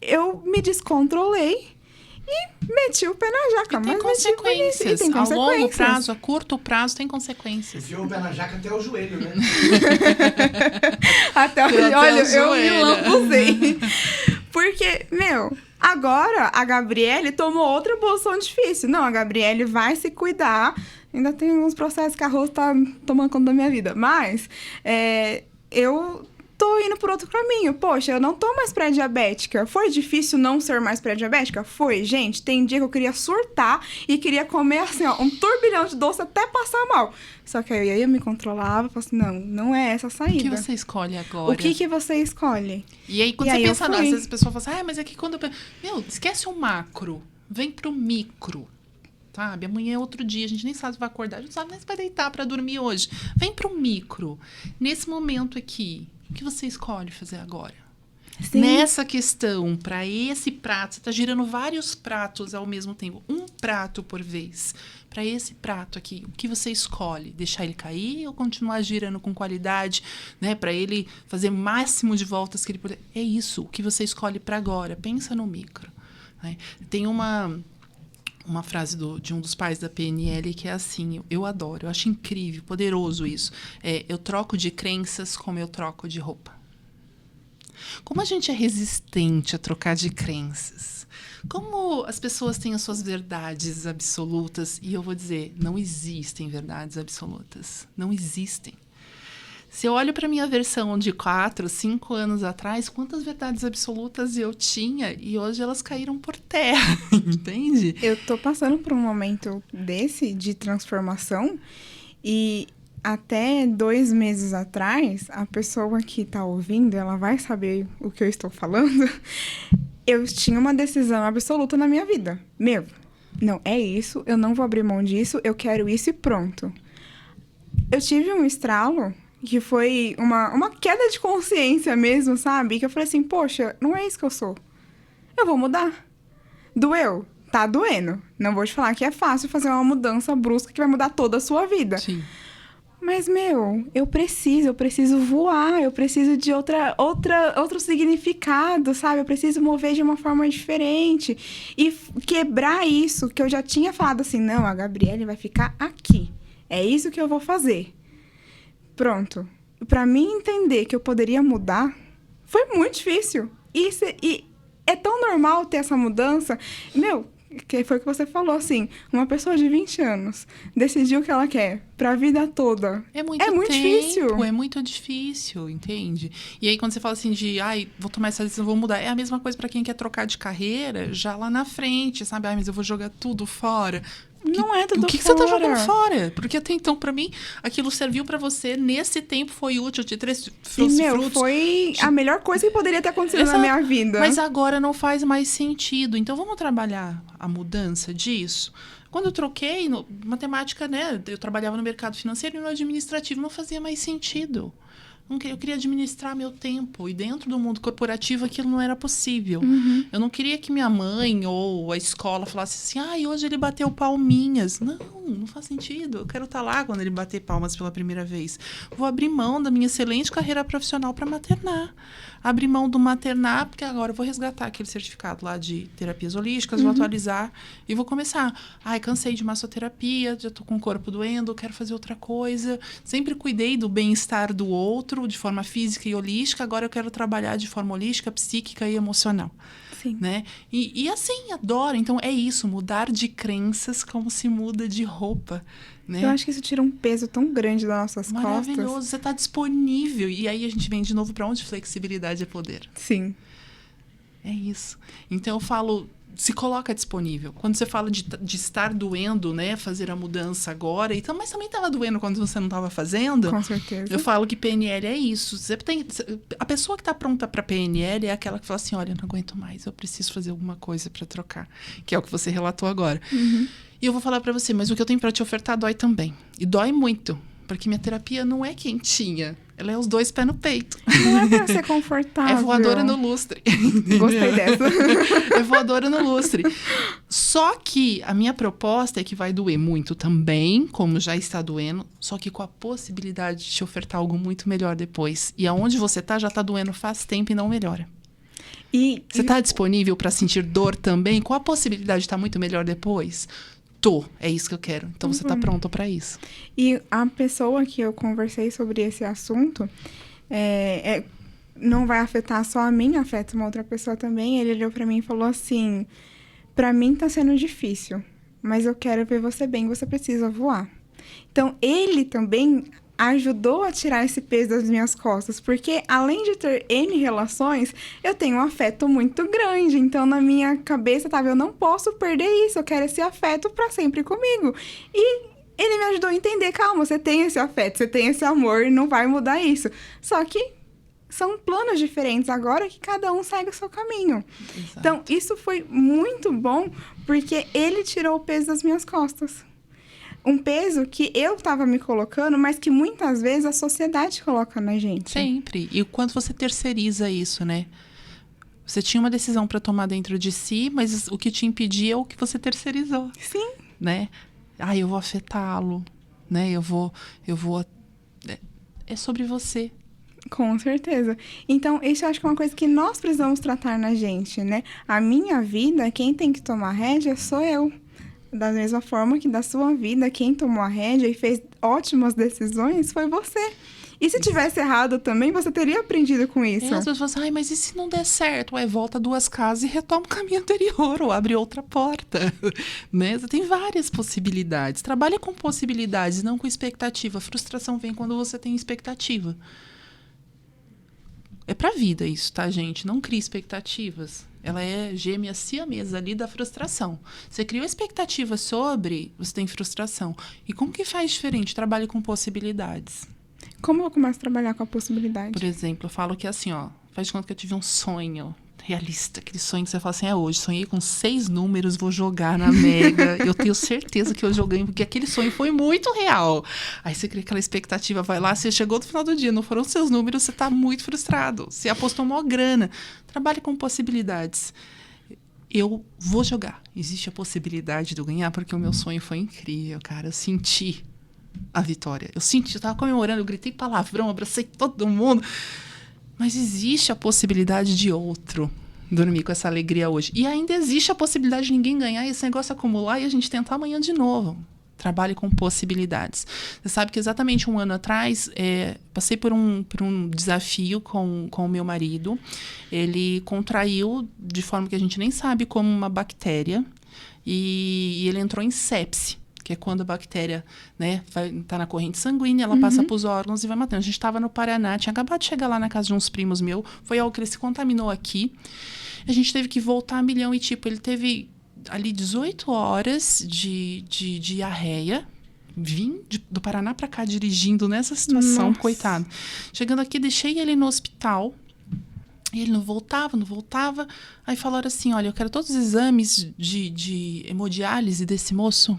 eu me descontrolei e meti o pé na jaca. E tem consequências. Tem consequências. A longo prazo, a curto prazo, tem consequências. Enfiou o pé na jaca até o joelho, né? Olha, eu me lambuzei. Porque, agora a Gabriele tomou outra posição difícil. Não, a Gabriele vai se cuidar. Ainda tem alguns processos que a Rose tá tomando conta da minha vida. Mas eu tô indo por outro caminho. Poxa, eu não tô mais pré-diabética. Foi difícil não ser mais pré-diabética? Foi, gente. Tem dia que eu queria surtar e queria comer, assim, ó, um turbilhão de doce até passar mal. Só que aí eu me controlava e falava assim, não é essa a O saída. que você escolhe agora? O que você escolhe? E aí, quando E você aí eu pensa, fui. às vezes a pessoa fala assim, mas é que quando eu penso... Meu, esquece o macro, vem pro micro. Sabe? Amanhã é outro dia, a gente nem sabe se vai acordar, a gente não sabe nem se vai deitar pra dormir hoje. Vem pro micro. Nesse momento aqui, o que você escolhe fazer agora? Sim. Nessa questão, para esse prato, você tá girando vários pratos ao mesmo tempo, um prato por vez. Para esse prato aqui, o que você escolhe? Deixar ele cair ou continuar girando com qualidade, né? Para ele fazer o máximo de voltas que ele puder. É isso, o que você escolhe para agora. Pensa no micro. Né? Tem uma frase de um dos pais da PNL que é assim, eu adoro, eu acho incrível, poderoso isso. Eu troco de crenças como eu troco de roupa. Como a gente é resistente a trocar de crenças. Como as pessoas têm as suas verdades absolutas. E eu vou dizer, não existem verdades absolutas. Não existem. Se eu olho para a minha versão de 4, 5 anos atrás, quantas verdades absolutas eu tinha e hoje elas caíram por terra, entende? Eu tô passando por um momento desse, de transformação, e até 2 meses atrás, a pessoa que tá ouvindo, ela vai saber o que eu estou falando, eu tinha uma decisão absoluta na minha vida. Não, é isso, eu não vou abrir mão disso, eu quero isso e pronto. Eu tive um estralo que foi uma queda de consciência mesmo, sabe? Que eu falei assim, poxa, não é isso que eu sou. Eu vou mudar. Doeu? Tá doendo. Não vou te falar que é fácil fazer uma mudança brusca que vai mudar toda a sua vida. Sim. Mas, eu preciso voar, eu preciso de outro significado, sabe? Eu preciso mover de uma forma diferente. E quebrar isso, que eu já tinha falado assim, não, a Gabriele vai ficar aqui. É isso que eu vou fazer. Pronto. Pra mim entender que eu poderia mudar, foi muito difícil. E é tão normal ter essa mudança. Que foi o que você falou, assim, uma pessoa de 20 anos decidiu o que ela quer pra vida toda. É muito difícil. É muito difícil, entende? E aí, quando você fala assim vou tomar essa decisão, vou mudar. É a mesma coisa pra quem quer trocar de carreira já lá na frente, sabe? Mas eu vou jogar tudo fora. Não é tudo fora. O que você tá jogando fora? Porque até então, pra mim, aquilo serviu pra você, nesse tempo foi útil, te trouxe frutos. Foi a melhor coisa que poderia ter acontecido na minha vida. Mas agora não faz mais sentido. Então, vamos trabalhar a mudança disso? Quando eu troquei, matemática, né? Eu trabalhava no mercado financeiro e no administrativo, não fazia mais sentido. Eu queria administrar meu tempo. E dentro do mundo corporativo, aquilo não era possível. Uhum. Eu não queria que minha mãe ou a escola falasse assim, hoje ele bateu palminhas. Não faz sentido. Eu quero estar lá quando ele bater palmas pela primeira vez. Vou abrir mão da minha excelente carreira profissional para maternar. Abrir mão do maternar, porque agora eu vou resgatar aquele certificado lá de terapias holísticas, vou atualizar e vou começar. Cansei de massoterapia, já tô com o corpo doendo, quero fazer outra coisa. Sempre cuidei do bem-estar do outro, de forma física e holística, agora eu quero trabalhar de forma holística, psíquica e emocional. Sim. Né? E assim, adoro. Então, é isso, mudar de crenças como se muda de roupa. Né? Eu acho que isso tira um peso tão grande das nossas costas. Maravilhoso, você está disponível. E aí a gente vem de novo para onde flexibilidade é poder. Sim. É isso. Então, eu falo... Se coloca disponível. Quando você fala de estar doendo, né? Fazer a mudança agora. Então, mas também estava doendo quando você não estava fazendo. Com certeza. Eu falo que PNL é isso. A pessoa que está pronta para PNL é aquela que fala assim, olha, eu não aguento mais. Eu preciso fazer alguma coisa para trocar. Que é o que você relatou agora. Uhum. E eu vou falar para você, mas o que eu tenho para te ofertar dói também. E dói muito. Porque minha terapia não é quentinha. Ela é os 2 pés no peito. Não é pra ser confortável. É voadora no lustre. Gostei dessa. É voadora no lustre. Só que a minha proposta é que vai doer muito também, como já está doendo, só que com a possibilidade de te ofertar algo muito melhor depois. E aonde você tá, já tá doendo faz tempo e não melhora. Você tá disponível para sentir dor também, com a possibilidade de estar muito melhor depois? É isso que eu quero. Então, você tá pronto para isso. E a pessoa que eu conversei sobre esse assunto, não vai afetar só a mim, afeta uma outra pessoa também. Ele olhou para mim e falou assim, para mim tá sendo difícil, mas eu quero ver você bem, você precisa voar. Então, ele também ajudou a tirar esse peso das minhas costas, porque além de ter N relações, eu tenho um afeto muito grande, então na minha cabeça tava, eu não posso perder isso, eu quero esse afeto pra sempre comigo. E ele me ajudou a entender, calma, você tem esse afeto, você tem esse amor, e não vai mudar isso. Só que são planos diferentes agora que cada um segue o seu caminho. Exato. Então, isso foi muito bom, porque ele tirou o peso das minhas costas. Um peso que eu estava me colocando, mas que muitas vezes a sociedade coloca na gente. Sempre. E o quanto você terceiriza isso, né? Você tinha uma decisão para tomar dentro de si, mas o que te impedia é o que você terceirizou. Sim. Né? Ah, eu vou afetá-lo, né? Eu vou... É sobre você. Com certeza. Então, isso eu acho que é uma coisa que nós precisamos tratar na gente, né? A minha vida, quem tem que tomar rédea sou eu. Da mesma forma que da sua vida, quem tomou a rédea e fez ótimas decisões foi você. E se tivesse errado também, você teria aprendido com isso. As pessoas falam, ai, mas e se não der certo? Ué, volta 2 casas e retoma o caminho anterior, ou abre outra porta. Né? Você tem várias possibilidades. Trabalha com possibilidades, não com expectativa. A frustração vem quando você tem expectativa. É pra vida isso, tá, gente? Não crie expectativas. Ela é gêmea siamesa ali da frustração. Você criou expectativa sobre, você tem frustração. E como que faz diferente? Trabalhe com possibilidades. Como eu começo a trabalhar com a possibilidade? Por exemplo, eu falo que assim, ó, faz de conta que eu tive um sonho realista, aquele sonho que você fala assim, hoje sonhei com 6 números, vou jogar na Mega. Eu tenho certeza que eu joguei, porque aquele sonho foi muito real. Aí você cria aquela expectativa, vai lá, você chegou no final do dia, não foram seus números, você tá muito frustrado. Você apostou uma grana. Trabalhe com possibilidades. Eu vou jogar. Existe a possibilidade de eu ganhar, porque o meu sonho foi incrível, cara. Eu senti a vitória. Eu tava comemorando, eu gritei palavrão, abracei todo mundo. Mas existe a possibilidade de outro dormir com essa alegria hoje. E ainda existe a possibilidade de ninguém ganhar e esse negócio acumular e a gente tentar amanhã de novo. Trabalhe com possibilidades. Você sabe que exatamente 1 ano atrás, passei por um desafio com o meu marido. Ele contraiu, de forma que a gente nem sabe, como uma bactéria. E ele entrou em sepse. Que é quando a bactéria, né, tá na corrente sanguínea, ela passa pros órgãos e vai matando. A gente estava no Paraná, tinha acabado de chegar lá na casa de uns primos meus, foi algo que ele se contaminou aqui. A gente teve que voltar a milhão e, ele teve ali 18 horas de diarreia. Vim do Paraná para cá dirigindo nessa situação, coitado. Chegando aqui, deixei ele no hospital. E ele não voltava. Aí falaram assim, olha, eu quero todos os exames de hemodiálise desse moço.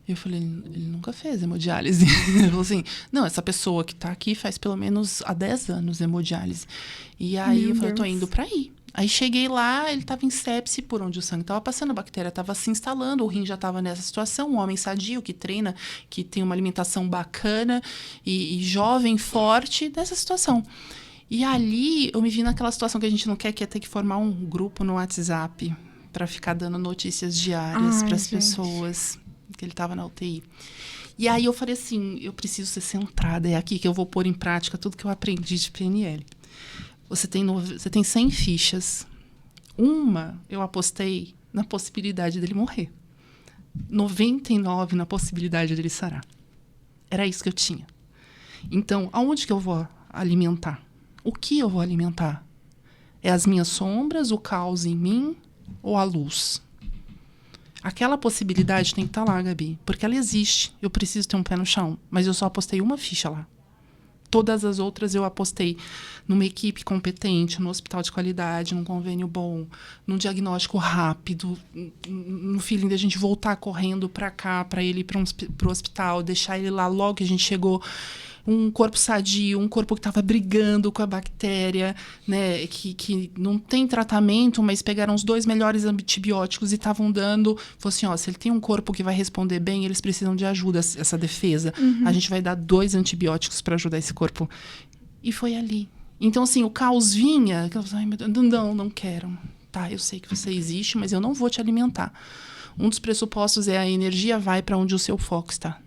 Eu falei, ele nunca fez hemodiálise. Ele falou assim, não, essa pessoa que tá aqui faz pelo menos há 10 anos hemodiálise. E aí eu falei, eu tô indo pra aí. Aí cheguei lá, ele tava em sepse, por onde o sangue tava passando, a bactéria tava se instalando, o rim já tava nessa situação, um homem sadio, que treina, que tem uma alimentação bacana e jovem, forte, nessa situação. E ali eu me vi naquela situação que a gente não quer, que é ter que formar um grupo no WhatsApp para ficar dando notícias diárias para as pessoas, que ele estava na UTI. E aí eu falei assim, eu preciso ser centrada, é aqui que eu vou pôr em prática tudo que eu aprendi de PNL. Você tem 100 fichas. Uma eu apostei na possibilidade dele morrer. 99 na possibilidade dele sarar. Era isso que eu tinha. Então, aonde que eu vou alimentar? O que eu vou alimentar? É as minhas sombras, o caos em mim ou a luz? Aquela possibilidade tem que estar lá, Gabi, porque ela existe. Eu preciso ter um pé no chão, mas eu só apostei uma ficha lá. Todas as outras eu apostei numa equipe competente, no hospital de qualidade, num convênio bom, num diagnóstico rápido, no feeling da gente voltar correndo para cá, para ele ir para o hospital, deixar ele lá logo que a gente chegou. Um corpo sadio, um corpo que estava brigando com a bactéria, né, que não tem tratamento, mas pegaram os 2 melhores antibióticos e estavam dando. Falou assim, ó, se ele tem um corpo que vai responder bem, eles precisam de ajuda, essa defesa. A gente vai dar 2 antibióticos para ajudar esse corpo. E foi ali. Então, assim, o caos vinha, ai, meu Deus, não quero. Tá, eu sei que você existe, mas eu não vou te alimentar. Um dos pressupostos é a energia vai para onde o seu foco está.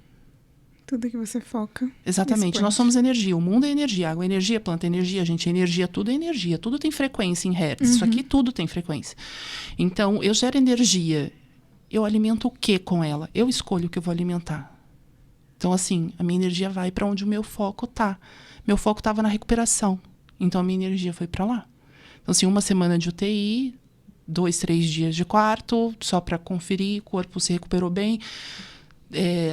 Tudo que você foca. Exatamente. Nós somos energia. O mundo é energia. Água é energia, planta é energia, gente é energia. Tudo é energia. Tudo tem frequência em hertz. Isso aqui tudo tem frequência. Então, eu gero energia. Eu alimento o que com ela? Eu escolho o que eu vou alimentar. Então, assim, a minha energia vai para onde o meu foco tá. Meu foco estava na recuperação. Então, a minha energia foi para lá. Então, assim, 1 semana de UTI, 2, 3 dias de quarto, só para conferir, o corpo se recuperou bem.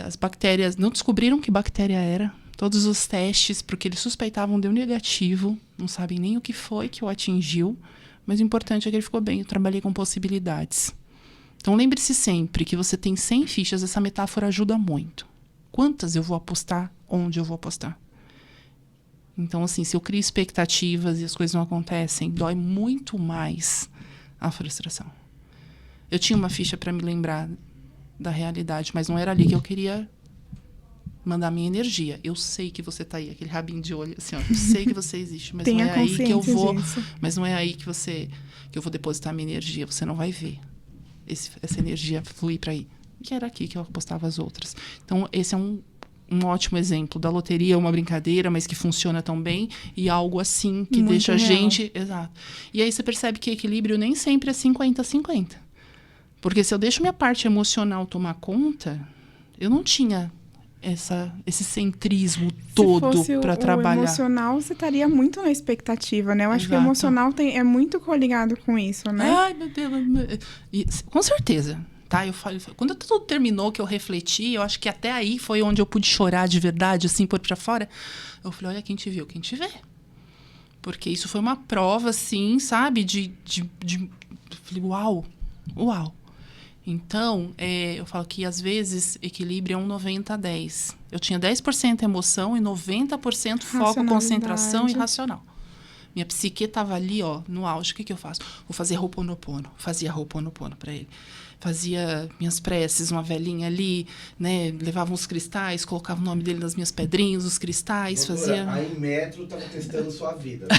As bactérias, não descobriram que bactéria era. Todos os testes, porque eles suspeitavam, deu negativo. Não sabem nem o que foi que o atingiu. Mas o importante é que ele ficou bem. Eu trabalhei com possibilidades. Então, lembre-se sempre que você tem 100 fichas. Essa metáfora ajuda muito. Quantas eu vou apostar? Onde eu vou apostar? Então, assim, se eu crio expectativas e as coisas não acontecem, dói muito mais a frustração. Eu tinha uma ficha para me lembrar da realidade, mas não era ali que eu queria mandar minha energia. Eu sei que você tá aí, aquele rabinho de olho, assim, ó, eu sei que você existe, mas não é aí que eu vou, mas não é aí que eu vou depositar minha energia, você não vai ver essa energia fluir para aí. Que era aqui que eu apostava as outras. Então, esse é um ótimo exemplo da loteria, uma brincadeira, mas que funciona tão bem, e algo assim que muito deixa a real. gente... Exato. E aí você percebe que equilíbrio nem sempre é 50-50. Porque se eu deixo minha parte emocional tomar conta, eu não tinha esse centrismo todo para trabalhar. O emocional, você estaria muito na expectativa, né? Eu acho que o Exato. emocional é muito coligado com isso, né? Ai, meu Deus. Com certeza. Tá, quando tudo terminou, que eu refleti, eu acho que até aí foi onde eu pude chorar de verdade, assim, pôr pra fora. Eu falei, olha, quem te viu, quem te vê. Porque isso foi uma prova, assim, sabe, eu falei, uau. Então, eu falo que, às vezes, equilíbrio é um 90-10. Eu tinha 10% emoção e 90% foco, concentração e racional. Minha psique estava ali, ó, no auge. O que eu faço? Vou fazer Ho'oponopono. Fazia Ho'oponopono para ele. Fazia minhas preces, uma velhinha ali, né? Levava uns cristais, colocava o nome dele nas minhas pedrinhas, os cristais, Doutora, fazia... a Inmetro estava testando sua vida, tá?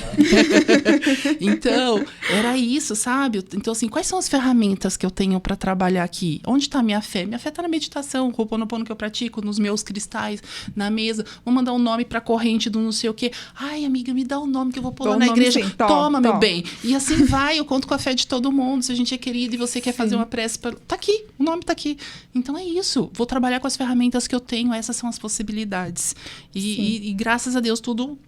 Então, era isso, sabe? Então, assim, quais são as ferramentas que eu tenho para trabalhar aqui? Onde está a minha fé? Minha fé está na meditação, o Ho'oponopono que eu pratico, nos meus cristais, na mesa. Vou mandar um nome para a corrente do não sei o quê. Ai, amiga, me dá um nome que eu vou pôr lá na igreja. Sim. Toma, meu bem. E assim vai, eu conto com a fé de todo mundo. Se a gente é querido e você quer fazer uma prece, tá aqui, o nome tá aqui. Então é isso. Vou trabalhar com as ferramentas que eu tenho, essas são as possibilidades. E graças a Deus, tudo...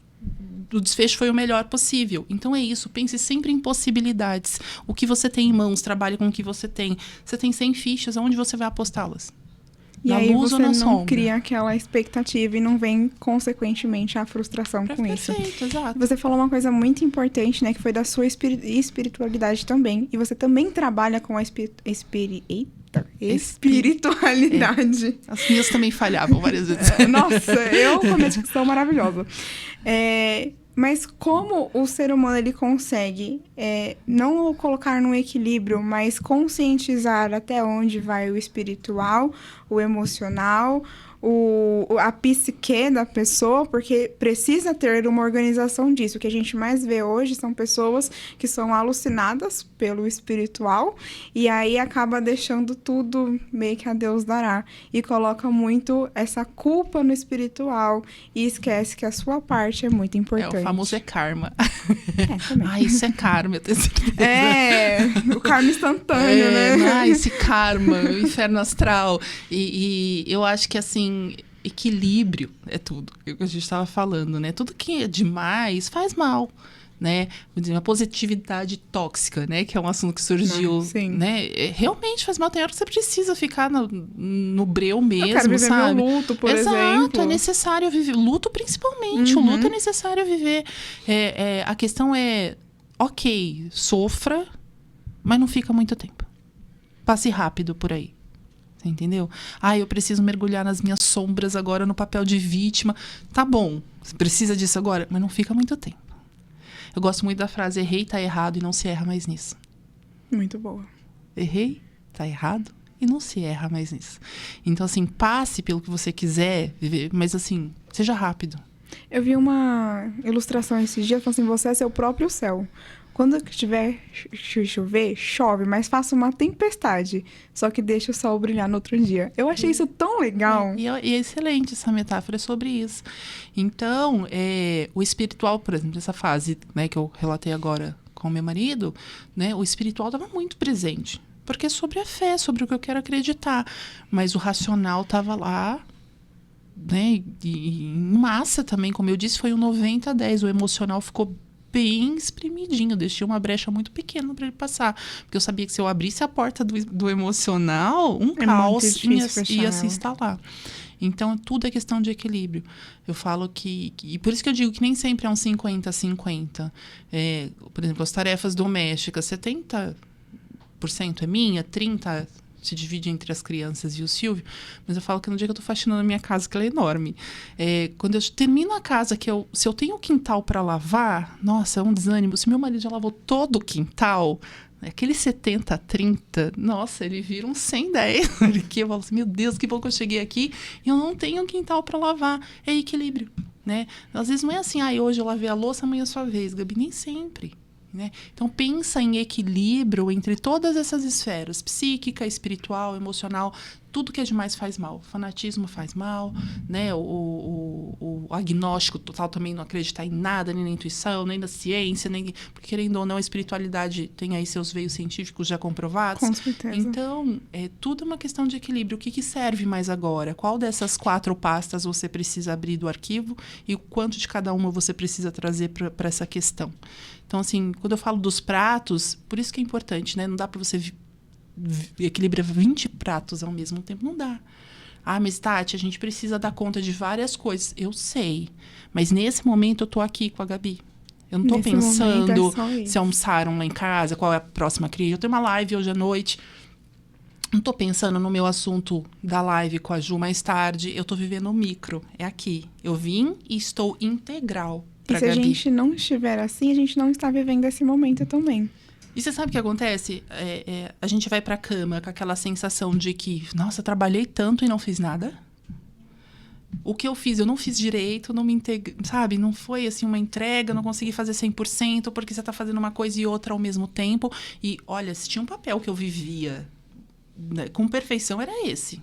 O desfecho foi o melhor possível. Então é isso, pense sempre em possibilidades. O que você tem em mãos, trabalhe com o que você tem. Você tem 100 fichas, aonde você vai apostá-las? E na aí luz você ou na não sombra? cria aquela expectativa e não vem, consequentemente, a frustração com isso. Perfeito, exato. Você falou uma coisa muito importante, né? Que foi da sua espiritualidade também. E você também trabalha com a espiritualidade. As minhas também falhavam várias vezes. Nossa, eu com a minha dicção maravilhosa. Mas como o ser humano ele consegue não o colocar num equilíbrio, mas conscientizar até onde vai o espiritual, o emocional, a psique da pessoa, porque precisa ter uma organização disso. O que a gente mais vê hoje são pessoas que são alucinadas pelo espiritual e aí acaba deixando tudo meio que a Deus dará e coloca muito essa culpa no espiritual e esquece que a sua parte é muito importante. O famoso karma. Também. Isso é karma, eu tenho certeza. O karma instantâneo, né? Esse karma, o inferno astral. E eu acho que, assim, equilíbrio é tudo. É o que a gente estava falando, né? Tudo que é demais faz mal, né? A positividade tóxica, né? Que é um assunto que surgiu, né? Realmente faz mal. Tem hora que você precisa ficar no breu mesmo, eu quero viver sabe? meu luto, por exemplo. exemplo. É necessário viver. Luto, principalmente. O luto é necessário viver. A questão é, ok, sofra, mas não fica muito tempo. Passe rápido por aí. Você entendeu? Eu preciso mergulhar nas minhas sombras agora no papel de vítima. Tá bom, você precisa disso agora, mas não fica muito tempo. Eu gosto muito da frase, errei, tá errado e não se erra mais nisso. Muito boa. Errei, tá errado e não se erra mais nisso. Então, assim, passe pelo que você quiser viver, mas, assim, seja rápido. Eu vi uma ilustração esses dias, falando assim, você é seu próprio céu. Quando tiver chover, chove, mas faça uma tempestade. Só que deixa o sol brilhar no outro dia. Eu achei isso tão legal. E é excelente essa metáfora, é sobre isso. Então, o espiritual, por exemplo, essa fase, né, que eu relatei agora com meu marido, né, o espiritual estava muito presente. Porque é sobre a fé, sobre o que eu quero acreditar. Mas o racional estava lá, né? E em massa também, como eu disse, foi um 90-10. O emocional ficou bem espremidinho. Eu deixei uma brecha muito pequena para ele passar. Porque eu sabia que se eu abrisse a porta do emocional, um caos ia se instalar. Então, tudo é questão de equilíbrio. Eu falo que... E por isso que eu digo que nem sempre é um 50-50. Por exemplo, as tarefas domésticas, 70% é minha, 30% se divide entre as crianças e o Silvio. Mas eu falo que no dia que eu tô faxinando a minha casa, que ela é enorme, quando eu termino a casa, se eu tenho o quintal para lavar, nossa, é um desânimo. Se meu marido já lavou todo o quintal... Aquele 70-30, nossa, ele vira um 110. Porque eu falo assim, meu Deus, que bom que eu cheguei aqui e eu não tenho um quintal para lavar. É equilíbrio, né? Às vezes não é assim, hoje eu lavei a louça, amanhã é a sua vez, Gabi. Nem sempre, né? Então, pensa em equilíbrio entre todas essas esferas. Psíquica, espiritual, emocional. Tudo que é demais faz mal. O fanatismo faz mal, né? O agnóstico total também não acreditar em nada, nem na intuição, nem na ciência, nem... Porque, querendo ou não, a espiritualidade tem aí seus veios científicos já comprovados. Com certeza. Então, é tudo uma questão de equilíbrio. O que serve mais agora? Qual dessas 4 pastas você precisa abrir do arquivo e o quanto de cada uma você precisa trazer para essa questão? Então, assim, quando eu falo dos pratos, por isso que é importante, né? Não dá para você equilibrar 20 pratos ao mesmo tempo. Não dá. Mas Tati, a gente precisa dar conta de várias coisas. Eu sei. Mas nesse momento eu tô aqui com a Gabi. Eu não tô pensando se almoçaram lá em casa, qual é a próxima cria. Eu tenho uma live hoje à noite. Não tô pensando no meu assunto da live com a Ju mais tarde. Eu tô vivendo o micro. É aqui. Eu vim e estou integral pra Gabi. E se a gente não estiver assim, a gente não está vivendo esse momento também. E você sabe o que acontece? A gente vai pra cama com aquela sensação de que, nossa, trabalhei tanto e não fiz nada. O que eu fiz, eu não fiz direito, não me integrei, sabe? Não foi assim uma entrega, não consegui fazer 100%, porque você tá fazendo uma coisa e outra ao mesmo tempo. E, olha, se tinha um papel que eu vivia, né, com perfeição, era esse.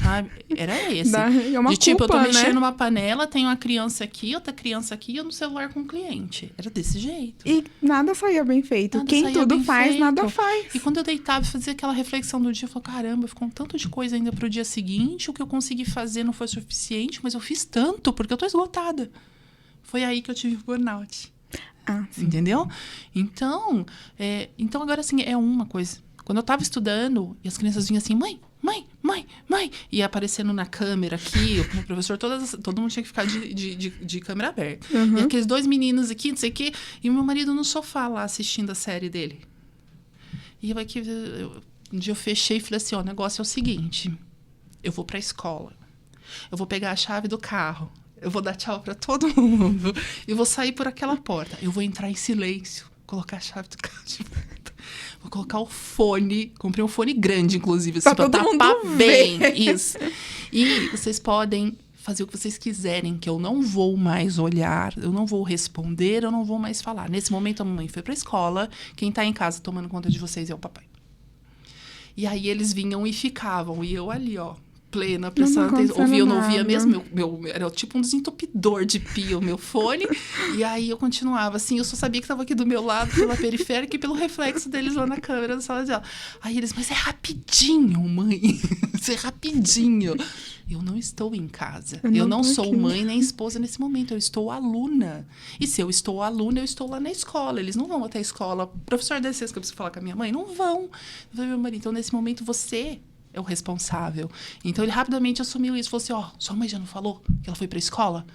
Sabe? Era esse. É uma tipo, culpa, eu tô mexendo né? numa panela, tenho uma criança aqui, outra criança aqui, eu no celular com o cliente. Era desse jeito. E nada saía bem feito. Nada Quem saía tudo bem faz, feito. nada faz. E quando eu deitava e fazia aquela reflexão do dia, eu falava, caramba, ficou um tanto de coisa ainda pro dia seguinte, o que eu consegui fazer não foi suficiente, mas eu fiz tanto, porque eu tô esgotada. Foi aí que eu tive burnout. Sim. Entendeu? Então agora assim, é uma coisa. Quando eu tava estudando, e as crianças vinham assim, mãe, e aparecendo na câmera aqui, o professor, todo mundo tinha que ficar de câmera aberta. Uhum. E aqueles 2 meninos aqui, não sei o quê, e o meu marido no sofá lá, assistindo a série dele. E um dia eu fechei e falei assim, o negócio é o seguinte, eu vou pra escola, eu vou pegar a chave do carro, eu vou dar tchau pra todo mundo, e vou sair por aquela porta, eu vou entrar em silêncio, colocar a chave do carro de volta. Vou colocar o fone. Comprei um fone grande, inclusive, assim, pra tapar bem. Isso. E vocês podem fazer o que vocês quiserem, que eu não vou mais olhar, eu não vou responder, eu não vou mais falar. Nesse momento, a mamãe foi pra escola, quem tá em casa tomando conta de vocês é o papai. E aí eles vinham e ficavam, e eu ali, plena, prestando atenção. Ouvia ou não ouvia mesmo? Era tipo um desentupidor de pia, o meu fone. E aí eu continuava assim, eu só sabia que estava aqui do meu lado, pela periférica e pelo reflexo deles lá na câmera da sala de aula. Aí eles, mas é rapidinho, mãe. Isso é rapidinho. Eu não estou em casa. Eu não sou aqui. Mãe nem esposa nesse momento. Eu estou aluna. E se eu estou aluna, eu estou lá na escola. Eles não vão até a escola. Professor, dá licença que eu preciso falar com a minha mãe? Não vão. Eu falei, meu marido, então nesse momento você é o responsável. Então, ele rapidamente assumiu isso. Falou assim, sua mãe já não falou que ela foi pra escola?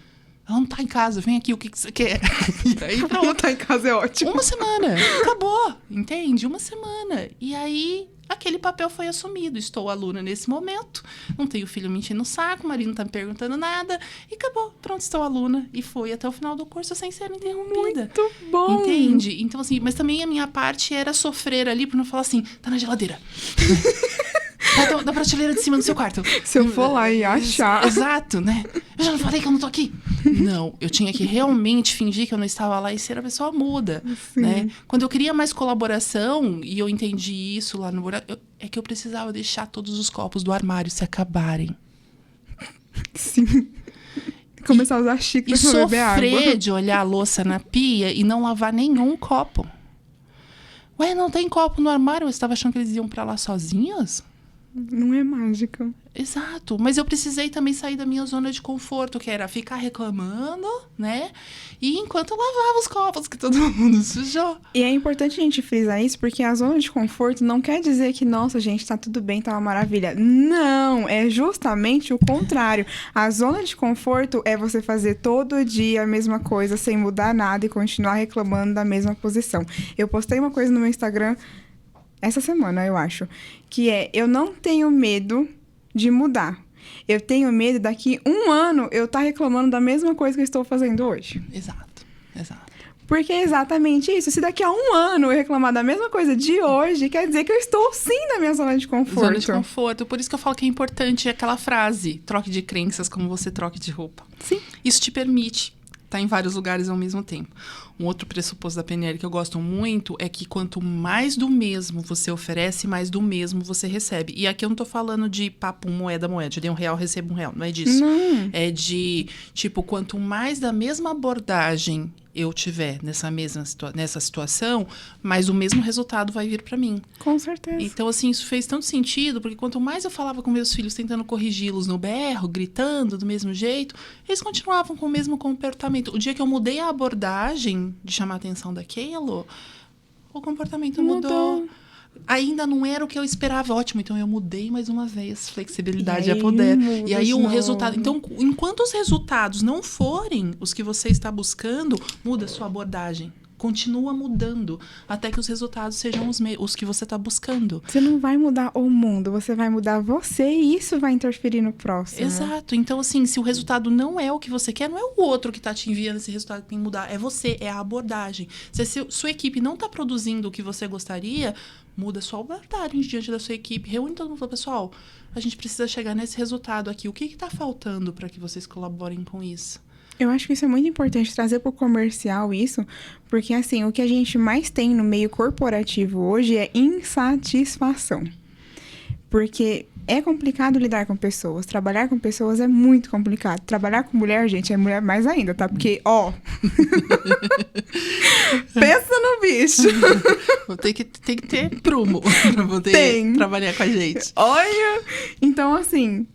Ela não tá em casa, vem aqui, o que você quer? E aí, pronto. Não tá em casa é ótimo. 1 semana, acabou, entende? 1 semana. E aí, aquele papel foi assumido. Estou aluna nesse momento, não tenho filho me enchendo o saco, o marido não tá me perguntando nada. E acabou, pronto, estou aluna. E foi até o final do curso sem ser interrompida. Muito bom. Entende? Então, assim, mas também a minha parte era sofrer ali, por não falar assim, tá na geladeira. Da prateleira de cima do seu quarto. Se eu for lá e achar. Exato, né? Eu já não falei que eu não tô aqui. Não, eu tinha que realmente fingir que eu não estava lá e ser a pessoa muda, né? Quando eu queria mais colaboração, e eu entendi isso lá no buraco, é que eu precisava deixar todos os copos do armário se acabarem. Sim. Começar a usar xícara pra beber água. E sofrer de olhar a louça na pia e não lavar nenhum copo. Ué, não tem copo no armário? Você estava achando que eles iam pra lá sozinhos? Não é mágica. Exato, mas eu precisei também sair da minha zona de conforto, que era ficar reclamando, né? E enquanto eu lavava os copos, que todo mundo sujou. E é importante a gente frisar isso, porque a zona de conforto não quer dizer que, nossa, gente, tá tudo bem, tá uma maravilha. Não, é justamente o contrário. A zona de conforto é você fazer todo dia a mesma coisa, sem mudar nada e continuar reclamando da mesma posição. Eu postei uma coisa no meu Instagram essa semana, eu acho, que é: eu não tenho medo de mudar. Eu tenho medo daqui 1 ano eu estar reclamando da mesma coisa que eu estou fazendo hoje. Exato. Porque é exatamente isso. Se daqui a 1 ano eu reclamar da mesma coisa de hoje, quer dizer que eu estou sim na minha zona de conforto. Zona de conforto. Por isso que eu falo que é importante aquela frase: troque de crenças como você troque de roupa. Sim. Isso te permite estar em vários lugares ao mesmo tempo. Um outro pressuposto da PNL que eu gosto muito é que quanto mais do mesmo você oferece, mais do mesmo você recebe. E aqui eu não tô falando de papo moeda. Eu dei R$1, recebo R$1. Não é disso. Não. É de, tipo, quanto mais da mesma abordagem eu tiver nessa situação, mais o mesmo resultado vai vir para mim. Com certeza. Então, assim, isso fez tanto sentido, porque quanto mais eu falava com meus filhos tentando corrigi-los no berro, gritando do mesmo jeito, eles continuavam com o mesmo comportamento. O dia que eu mudei a abordagem de chamar a atenção daquilo, o comportamento mudou. Ainda não era o que eu esperava. Ótimo, então eu mudei mais uma vez. Flexibilidade é poder. E aí o resultado... Então, enquanto os resultados não forem os que você está buscando, muda a sua abordagem. Continua mudando até que os resultados sejam os que você está buscando. Você não vai mudar o mundo, você vai mudar você e isso vai interferir no próximo. Exato. Então, assim, se o resultado não é o que você quer, não é o outro que está te enviando esse resultado que tem que mudar. É você, é a abordagem. Se sua equipe não está produzindo o que você gostaria, muda a sua abordagem diante da sua equipe. Reúne todo mundo e fala: pessoal, a gente precisa chegar nesse resultado aqui. O que está faltando para que vocês colaborem com isso? Eu acho que isso é muito importante, trazer para o comercial isso, porque, assim, o que a gente mais tem no meio corporativo hoje é insatisfação. Porque é complicado lidar com pessoas, trabalhar com pessoas é muito complicado. Trabalhar com mulher, gente, é mulher mais ainda, tá? Porque, ó... Pensa no bicho! Tem que ter prumo para poder trabalhar com a gente. Olha! Então, assim...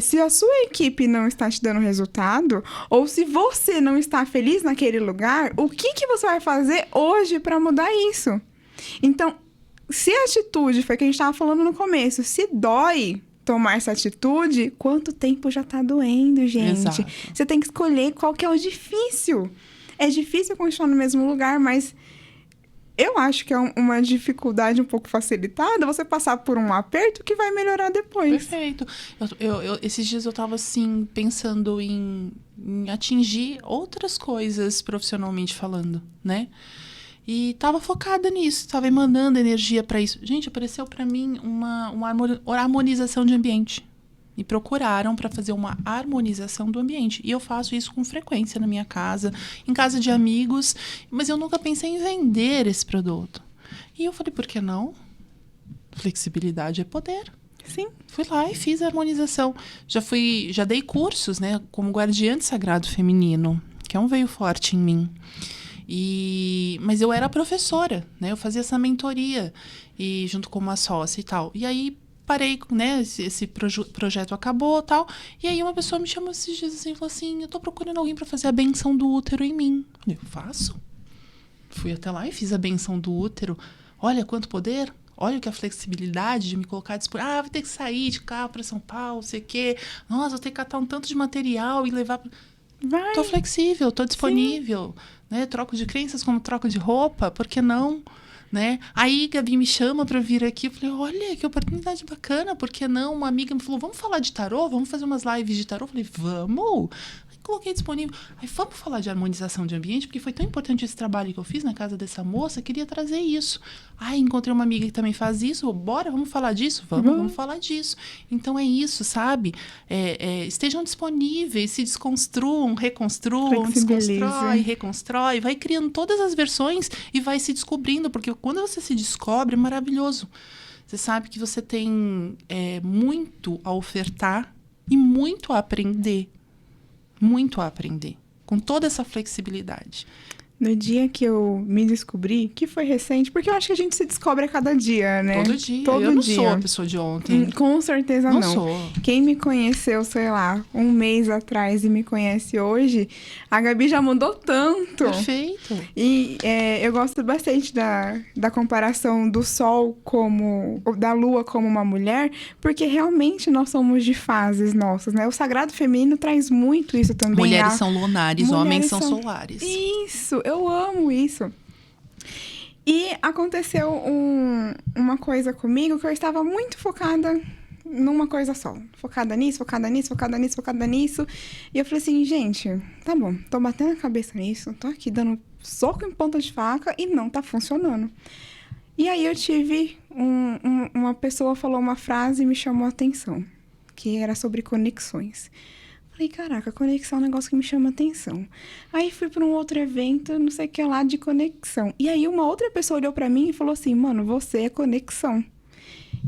se a sua equipe não está te dando resultado, ou se você não está feliz naquele lugar, o que você vai fazer hoje para mudar isso? Então, se a atitude, foi o que a gente estava falando no começo, se dói tomar essa atitude, quanto tempo já está doendo, gente? Exato. Você tem que escolher qual que é o difícil. É difícil continuar no mesmo lugar, mas... eu acho que é uma dificuldade um pouco facilitada você passar por um aperto que vai melhorar depois. Perfeito. Esses dias eu estava, assim, pensando em atingir outras coisas profissionalmente falando, né? E estava focada nisso, estava emanando energia para isso. Gente, apareceu para mim uma harmonização de ambiente. Me procuraram para fazer uma harmonização do ambiente. E eu faço isso com frequência na minha casa, em casa de amigos, mas eu nunca pensei em vender esse produto. E eu falei: por que não? Flexibilidade é poder. Sim. Fui lá e fiz a harmonização. Já dei cursos, né, como guardiã de sagrado feminino, que é um veio forte em mim. Mas eu era professora, né? Eu fazia essa mentoria e junto com uma sócia e tal. E aí parei, né? Esse projeto acabou e tal. E aí uma pessoa me chamou esses dias assim e falou assim: eu tô procurando alguém para fazer a benção do útero em mim. Eu faço. Fui até lá e fiz a benção do útero. Olha quanto poder. Olha o que a flexibilidade de me colocar disponível. Vou ter que sair de carro para São Paulo, sei o quê. Nossa, vou ter que catar um tanto de material e levar... Vai. Tô flexível, tô disponível. Né? Troco de crenças como troco de roupa, por que não? Né? Aí Gabi me chama para vir aqui. Eu falei: olha, que oportunidade bacana, por que não? Uma amiga me falou: vamos falar de tarô? Vamos fazer umas lives de tarô? Eu falei: vamos! Coloquei disponível. Aí vamos falar de harmonização de ambiente, porque foi tão importante esse trabalho que eu fiz na casa dessa moça, queria trazer isso. Aí encontrei uma amiga que também faz isso, bora, vamos falar disso? Vamos falar disso. Então é isso, sabe? Estejam disponíveis, se desconstruam, reconstruam, desconstrói, reconstrói, vai criando todas as versões e vai se descobrindo, porque quando você se descobre, é maravilhoso. Você sabe que você tem muito a ofertar e muito a aprender. Muito a aprender, com toda essa flexibilidade. No dia que eu me descobri, que foi recente, porque eu acho que a gente se descobre a cada dia, né? Todo dia. Todo eu não dia. sou a pessoa de ontem. Com certeza Não não. sou. Quem me conheceu, sei lá, um mês atrás e me conhece hoje, a Gabi já mudou tanto. Perfeito. E eu gosto bastante da comparação do sol da lua como uma mulher, porque realmente nós somos de fases nossas, né? O sagrado feminino traz muito isso também. Mulheres são lunares, homens Mulheres são solares. Isso, eu amo isso. E aconteceu uma coisa comigo que eu estava muito focada numa coisa só. Focada nisso, focada nisso, focada nisso, focada nisso. E eu falei assim, gente, tá bom, tô batendo a cabeça nisso, tô aqui dando soco em ponta de faca e não tá funcionando. E aí eu tive uma pessoa falou uma frase e me chamou a atenção, que era sobre conexões. Falei, caraca, conexão é um negócio que me chama atenção. Aí fui para um outro evento, não sei o que lá, de conexão. E aí uma outra pessoa olhou para mim e falou assim, mano, você é conexão.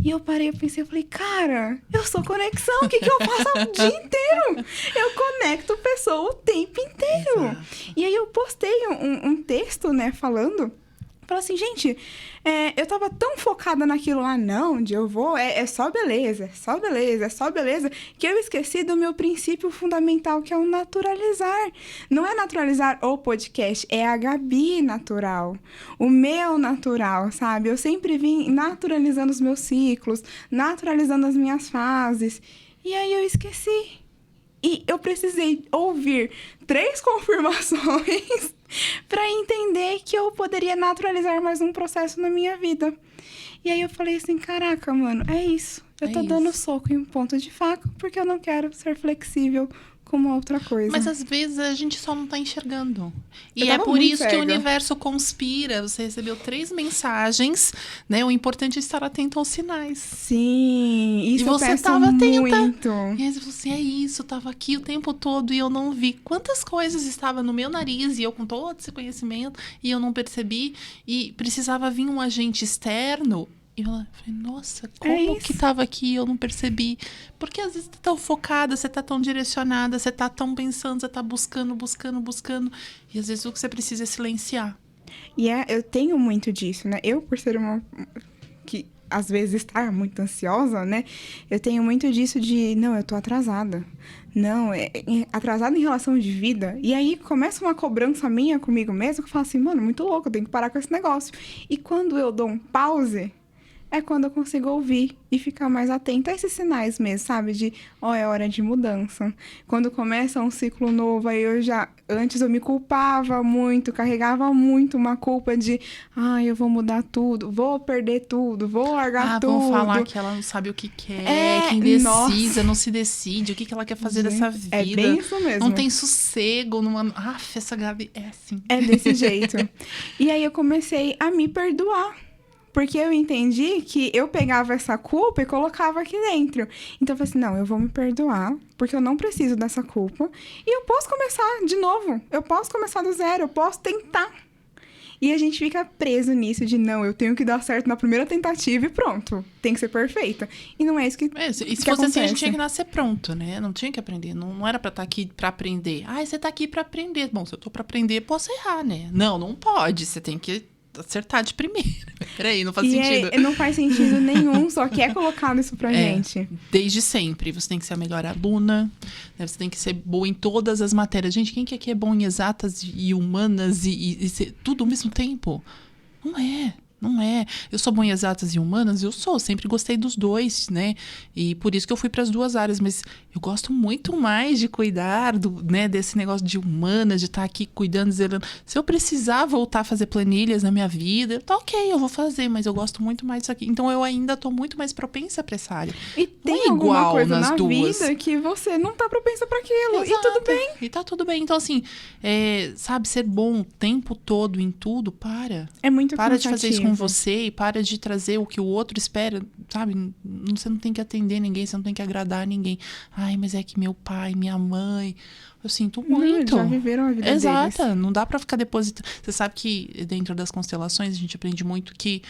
E eu parei, eu pensei, eu falei, cara, eu sou conexão, o que eu faço o dia inteiro? Eu conecto pessoa o tempo inteiro. Exato. E aí eu postei um texto, né, falei assim, gente, eu tava tão focada naquilo lá, não, onde eu vou, é só beleza, é só beleza, é só beleza, que eu esqueci do meu princípio fundamental, que é o naturalizar. Não é naturalizar o podcast, é a Gabi natural, o meu natural, sabe? Eu sempre vim naturalizando os meus ciclos, naturalizando as minhas fases, e aí eu esqueci. E eu precisei ouvir 3 confirmações para entender que eu poderia naturalizar mais um processo na minha vida. E aí eu falei assim, caraca, mano, é isso. Eu tô dando soco em um ponto de faca porque eu não quero ser flexível como outra coisa. Mas às vezes a gente só não tá enxergando. E Eu é tava por muito isso que cega. o universo conspira. Você recebeu 3 mensagens, né? O importante é estar atento aos sinais. Sim, isso E você eu peço tava atenta. muito. E aí você, é isso, tava aqui o tempo todo e eu não vi. Quantas coisas estavam no meu nariz e eu com todo esse conhecimento e eu não percebi. E precisava vir um agente externo. E eu falei, nossa, como que tava aqui e eu não percebi? Porque às vezes você tá tão focada, você tá tão direcionada, você tá tão pensando, você tá buscando. E às vezes o que você precisa é silenciar. E eu tenho muito disso, né? Eu, por ser uma que às vezes está muito ansiosa, né? Eu tenho muito disso de, não, eu tô atrasada. Não, atrasada em relação de vida. E aí começa uma cobrança minha comigo mesma, que eu falo assim, mano, muito louco, eu tenho que parar com esse negócio. E quando eu dou um pause, é quando eu consigo ouvir e ficar mais atenta a esses sinais mesmo, sabe? De, é hora de mudança. Quando começa um ciclo novo, aí antes eu me culpava muito, carregava muito uma culpa de, eu vou mudar tudo, vou perder tudo, vou largar tudo. Vão falar que ela não sabe o que quer, que indecisa, nossa. não se decide, o que ela quer fazer dessa vida. É bem isso mesmo. Não tem sossego. Essa Gabi é assim. É desse jeito. E aí eu comecei a me perdoar. Porque eu entendi que eu pegava essa culpa e colocava aqui dentro. Então eu falei assim, não, eu vou me perdoar, porque eu não preciso dessa culpa. E eu posso começar de novo. Eu posso começar do zero, eu posso tentar. E a gente fica preso nisso de, não, eu tenho que dar certo na primeira tentativa e pronto. Tem que ser perfeita. E não é isso que E se que fosse acontece. assim, a gente tinha que nascer pronto, né? Não tinha que aprender. Não era pra estar aqui pra aprender. Você tá aqui pra aprender. Bom, se eu tô pra aprender, posso errar, né? Não pode. Você tem que acertar de primeira. Peraí, não faz sentido. Não faz sentido nenhum, só que é colocado isso pra gente. Desde sempre. Você tem que ser a melhor aluna, né? Você tem que ser boa em todas as matérias. Gente, quem que aqui é bom em exatas e humanas e ser tudo ao mesmo tempo? Não é. Eu sou boa em exatas e humanas? Eu sou. Sempre gostei dos dois, né? E por isso que eu fui para as 2 áreas. Mas eu gosto muito mais de cuidar desse negócio de humanas, de estar aqui cuidando, zelando. Se eu precisar voltar a fazer planilhas na minha vida, tá ok, eu vou fazer. Mas eu gosto muito mais disso aqui. Então eu ainda tô muito mais propensa para essa área. E tem alguma coisa na vida que você não tá propensa para aquilo. Exato. E tudo bem. E tá tudo bem. Então, assim, sabe, ser bom o tempo todo em tudo, É muito Para de fazer isso com cansativo. você e para de trazer o que o outro espera, sabe? Você não tem que atender ninguém, você não tem que agradar ninguém. Mas é que meu pai, minha mãe... Eu sinto muito. Não, eles já viveram a vida Exato. deles. Não dá pra ficar depositando... Você sabe que dentro das constelações a gente aprende muito que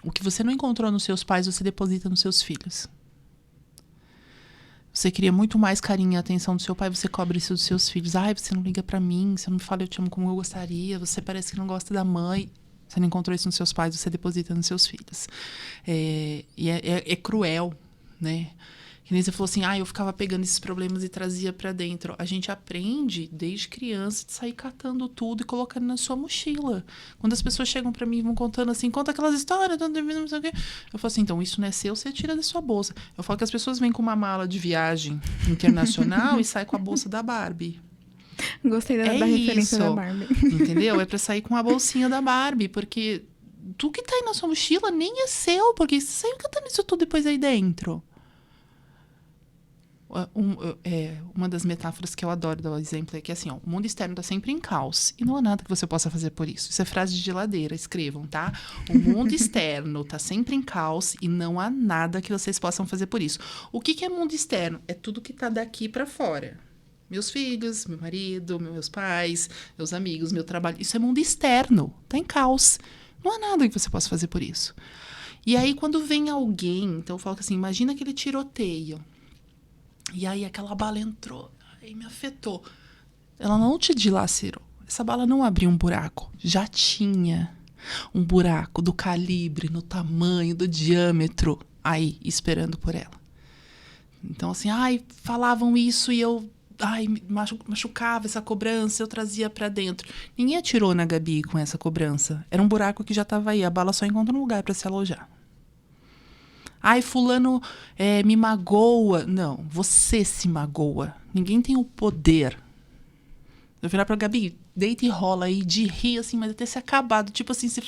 o que você não encontrou nos seus pais, você deposita nos seus filhos. Você queria muito mais carinho e atenção do seu pai, você cobra isso dos seus filhos. Ai, você não liga pra mim, você não me fala eu te amo como eu gostaria, você parece que não gosta da mãe. Você não encontrou isso nos seus pais, você deposita nos seus filhos. É cruel, né? Que nem você falou assim, eu ficava pegando esses problemas e trazia pra dentro. A gente aprende, desde criança, de sair catando tudo e colocando na sua mochila. Quando as pessoas chegam pra mim e vão contando assim, conta aquelas histórias, não sei o quê. Eu falo assim, então, isso não é seu, você tira da sua bolsa. Eu falo que as pessoas vêm com uma mala de viagem internacional e saem com a bolsa da Barbie. Gostei da referência da Barbie. Entendeu? É pra sair com a bolsinha da Barbie, porque tudo que tá aí na sua mochila nem é seu, porque você saiu catando isso tudo depois aí dentro. Uma das metáforas que eu adoro dar o exemplo é que assim, o mundo externo está sempre em caos e não há nada que você possa fazer por isso. Isso é frase de geladeira, escrevam, tá? O mundo externo está sempre em caos e não há nada que vocês possam fazer por isso. O que é mundo externo? É tudo que está daqui para fora. Meus filhos, meu marido, meus pais, meus amigos, meu trabalho. Isso é mundo externo, está em caos. Não há nada que você possa fazer por isso. E aí, quando vem alguém, então eu falo assim, imagina aquele tiroteio. E aí aquela bala entrou, aí me afetou. Ela não te dilacerou. Essa bala não abriu um buraco. Já tinha um buraco do calibre, no tamanho, do diâmetro, aí, esperando por ela. Então, assim, falavam isso e eu... machucava essa cobrança, eu trazia pra dentro. Ninguém atirou na Gabi com essa cobrança. Era um buraco que já estava aí. A bala só encontra um lugar para se alojar. Fulano me magoa. Não, você se magoa. Ninguém tem o poder. Eu virar pra Gabi, deita e rola aí de rir, assim, mas até ser acabado. Tipo assim, você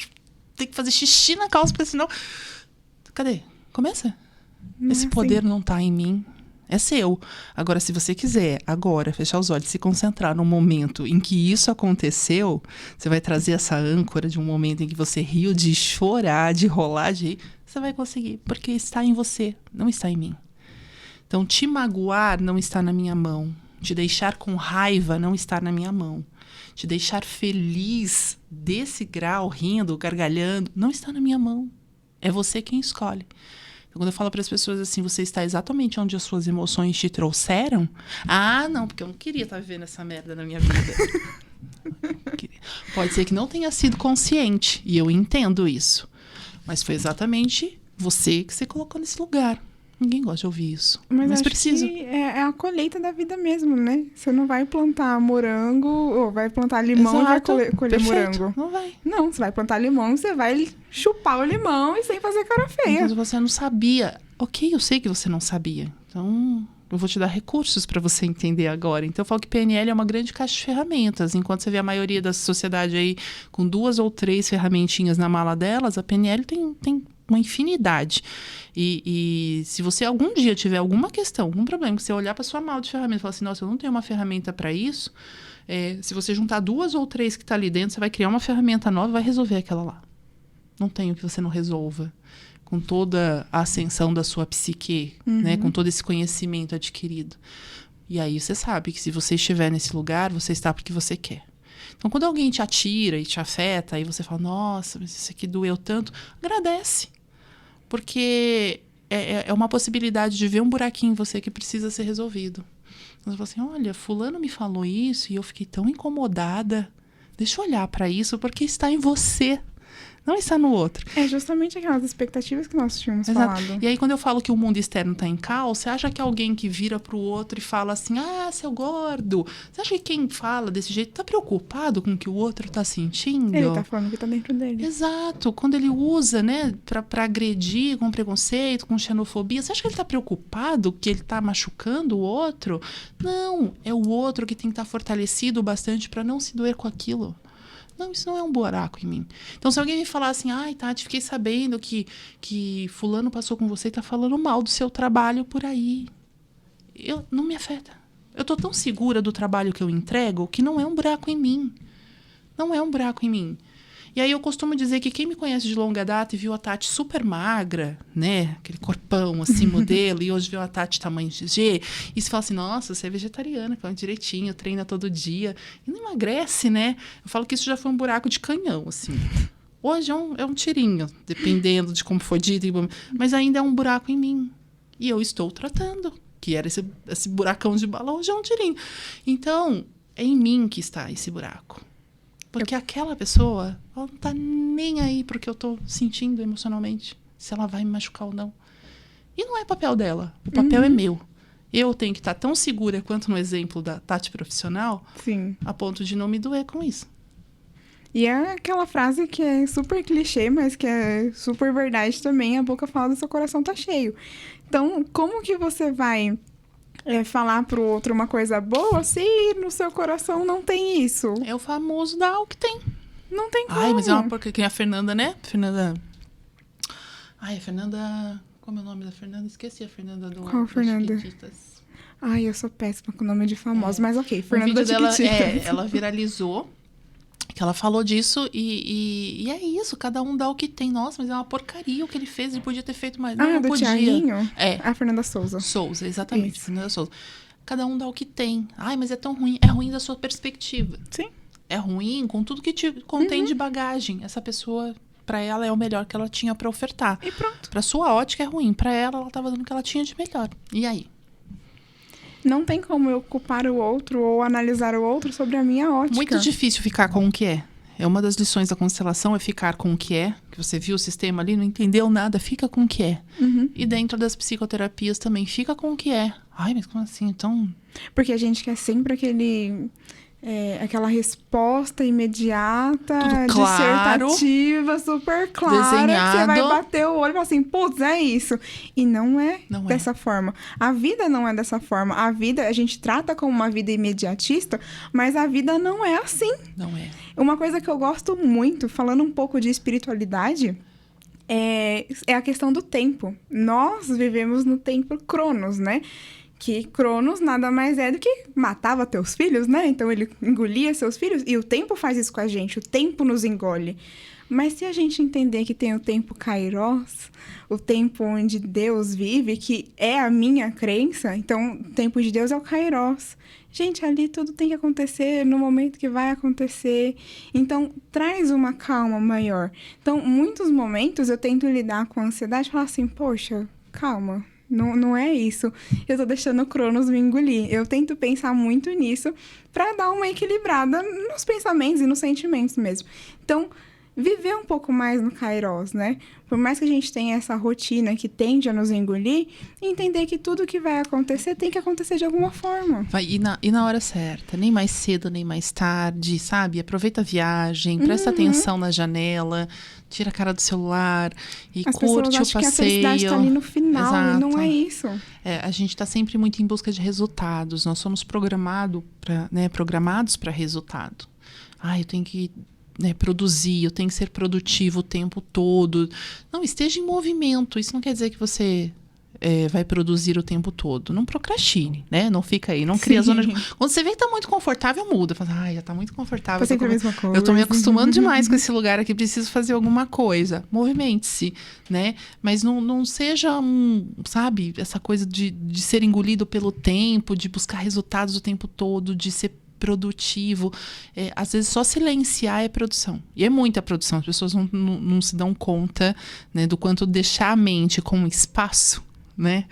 tem que fazer xixi na calça, porque senão... Cadê? Começa. Esse poder não tá em mim. É seu. Agora, se você quiser, agora, fechar os olhos, se concentrar no momento em que isso aconteceu, você vai trazer essa âncora de um momento em que você riu de chorar, de rolar, de rir. Você vai conseguir, porque está em você, não está em mim. Então, te magoar não está na minha mão. Te deixar com raiva não está na minha mão. Te deixar feliz desse grau, rindo, gargalhando, não está na minha mão. É você quem escolhe. Então, quando eu falo para as pessoas assim, você está exatamente onde as suas emoções te trouxeram? Não, porque eu não queria estar vivendo essa merda na minha vida. Pode ser que não tenha sido consciente, e eu entendo isso. Mas foi exatamente você que se colocou nesse lugar. Ninguém gosta de ouvir isso. Mas precisa. Que é a colheita da vida mesmo, né? Você não vai plantar morango, ou vai plantar limão. Exato. E vai colher morango. Não vai. Não, você vai plantar limão, você vai chupar o limão e sem fazer cara feia. Mas você não sabia. Ok, eu sei que você não sabia. Então, eu vou te dar recursos para você entender agora. Então, eu falo que PNL é uma grande caixa de ferramentas. Enquanto você vê a maioria da sociedade aí com 2 ou 3 ferramentinhas na mala delas, a PNL tem uma infinidade. E se você algum dia tiver alguma questão, algum problema, que você olhar para sua mala de ferramentas e falar assim, nossa, eu não tenho uma ferramenta para isso, se você juntar 2 ou 3 que está ali dentro, você vai criar uma ferramenta nova e vai resolver aquela lá. Não tem o que você não resolva. Com toda a ascensão da sua psique, né? Com todo esse conhecimento adquirido. E aí você sabe que se você estiver nesse lugar, você está porque você quer. Então, quando alguém te atira e te afeta, aí você fala, nossa, mas isso aqui doeu tanto, agradece. Porque é uma possibilidade de ver um buraquinho em você que precisa ser resolvido. Então, você fala assim, olha, fulano me falou isso e eu fiquei tão incomodada. Deixa eu olhar para isso, porque está em você. Não está no outro. É justamente aquelas expectativas que nós tínhamos Exato. falado. E aí, quando eu falo que o mundo externo está em caos, você acha que alguém que vira para o outro e fala assim, seu gordo, você acha que quem fala desse jeito está preocupado com o que o outro está sentindo? Ele está falando que está dentro dele. Exato. Quando ele usa, né, para agredir com preconceito, com xenofobia, você acha que ele está preocupado que ele está machucando o outro? Não, é o outro que tem que estar fortalecido bastante para não se doer com aquilo. Não, isso não é um buraco em mim. Então, se alguém me falar assim, Tati, fiquei sabendo que fulano passou com você e tá falando mal do seu trabalho por aí. Não me afeta. Eu tô tão segura do trabalho que eu entrego que não é um buraco em mim. Não é um buraco em mim. E aí eu costumo dizer que quem me conhece de longa data e viu a Tati super magra, né? Aquele corpão assim, modelo, e hoje viu a Tati tamanho G, e se fala assim, nossa, você é vegetariana, come direitinho, treina todo dia, e não emagrece, né? Eu falo que isso já foi um buraco de canhão, assim. Hoje é um tirinho, dependendo de como foi dito, mas ainda é um buraco em mim. E eu estou tratando. que era esse buracão de bala, hoje é um tirinho. Então, é em mim que está esse buraco. Porque aquela pessoa, ela não tá nem aí pro que eu tô sentindo emocionalmente, se ela vai me machucar ou não. E não é papel dela, o papel é meu. Eu tenho que estar tão segura quanto no exemplo da Tati profissional, Sim. a ponto de não me doer com isso. E é aquela frase que é super clichê, mas que é super verdade também. A boca fala do seu coração tá cheio. Então, como que você vai falar pro outro uma coisa boa se no seu coração não tem isso? É o famoso dar o que tem. Não tem como. Ai, mas é uma porca que nem a Fernanda, né? Ai, a Fernanda... Como é o nome da Fernanda? Esqueci a Fernanda do... Qual Fernanda? Chiquititas. Ai, eu sou péssima com o nome de famosos, mas ok. Fernanda O vídeo dela, Chiquititas. ela viralizou, que ela falou disso e é isso, cada um dá o que tem. Nossa, mas é uma porcaria o que ele fez, ele podia ter feito mais. Não, do podia. Thiaguinho? É. A Fernanda Souza. Souza, exatamente. Isso. Fernanda Souza. Cada um dá o que tem. Ai, mas é tão ruim. É ruim da sua perspectiva. Sim. É ruim com tudo que te contém de bagagem. Essa pessoa, pra ela, é o melhor que ela tinha pra ofertar. E pronto. Pra sua ótica é ruim. Pra ela tava dando o que ela tinha de melhor. E aí? Não tem como eu culpar o outro ou analisar o outro sobre a minha ótica. Muito difícil ficar com o que é. É uma das lições da constelação, é ficar com o que é. Que você viu o sistema ali, não entendeu nada, fica com o que é. E dentro das psicoterapias também, fica com o que é. Ai, mas como assim? Então... Porque a gente quer sempre aquela resposta imediata, Tudo claro, dissertativa, super clara, desenhado. que você vai bater o olho e falar assim, putz, é isso. E não é dessa forma. A vida não é dessa forma. A vida, a gente trata como uma vida imediatista, mas a vida não é assim. Não é. Uma coisa que eu gosto muito, falando um pouco de espiritualidade, é a questão do tempo. Nós vivemos no tempo Cronos, né? Que Cronos nada mais é do que matava teus filhos, né? Então ele engolia seus filhos e o tempo faz isso com a gente, o tempo nos engole. Mas se a gente entender que tem o tempo Kairos, o tempo onde Deus vive, que é a minha crença, então o tempo de Deus é o Kairos. Gente, ali tudo tem que acontecer no momento que vai acontecer. Então, traz uma calma maior. Então, muitos momentos eu tento lidar com a ansiedade e falar assim, poxa, calma. Não é isso. Eu tô deixando o Cronos me engolir. Eu tento pensar muito nisso pra dar uma equilibrada nos pensamentos e nos sentimentos mesmo. Então, viver um pouco mais no Kairos, né? Por mais que a gente tenha essa rotina que tende a nos engolir, entender que tudo que vai acontecer tem que acontecer de alguma forma. Vai, e na hora certa, nem mais cedo, nem mais tarde, sabe? Aproveita a viagem, presta atenção na janela, tira a cara do celular eAs curte pessoas o acham que a passeio. felicidade tá ali no final, Exato. e não é isso. A gente está sempre muito em busca de resultados. Nós somos programados para resultado. Eu tenho que produzir, eu tenho que ser produtivo o tempo todo. Não, esteja em movimento. Isso não quer dizer que você vai produzir o tempo todo. Não procrastine, né? Não fica aí, não cria zona de... Quando você vê que tá muito confortável, muda. Fala, já tá muito confortável. Faz sempre a mesma coisa. Eu tô me acostumando demais com esse lugar aqui, preciso fazer alguma coisa. Movimente-se, né? Mas não seja sabe, essa coisa de ser engolido pelo tempo, de buscar resultados o tempo todo, de ser produtivo. Às vezes só silenciar é produção. E é muita produção. As pessoas não se dão conta, né, do quanto deixar a mente com espaço, né,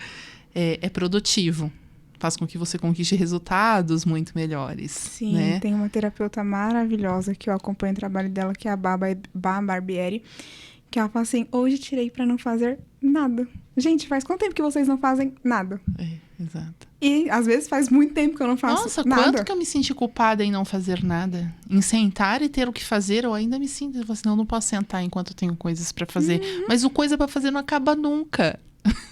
é produtivo. Faz com que você conquiste resultados muito melhores. Sim, né? Tem uma terapeuta maravilhosa que eu acompanho o trabalho dela, que é a Bá Barbieri, que ela fala assim, hoje tirei pra não fazer nada. Gente, faz quanto tempo que vocês não fazem nada? Exato. E, às vezes, faz muito tempo que eu não faço nada. Nossa, quanto que eu me senti culpada em não fazer nada. Em sentar e ter o que fazer, eu ainda me sinto. Assim, eu não posso sentar enquanto eu tenho coisas pra fazer. Mas o coisa pra fazer não acaba nunca.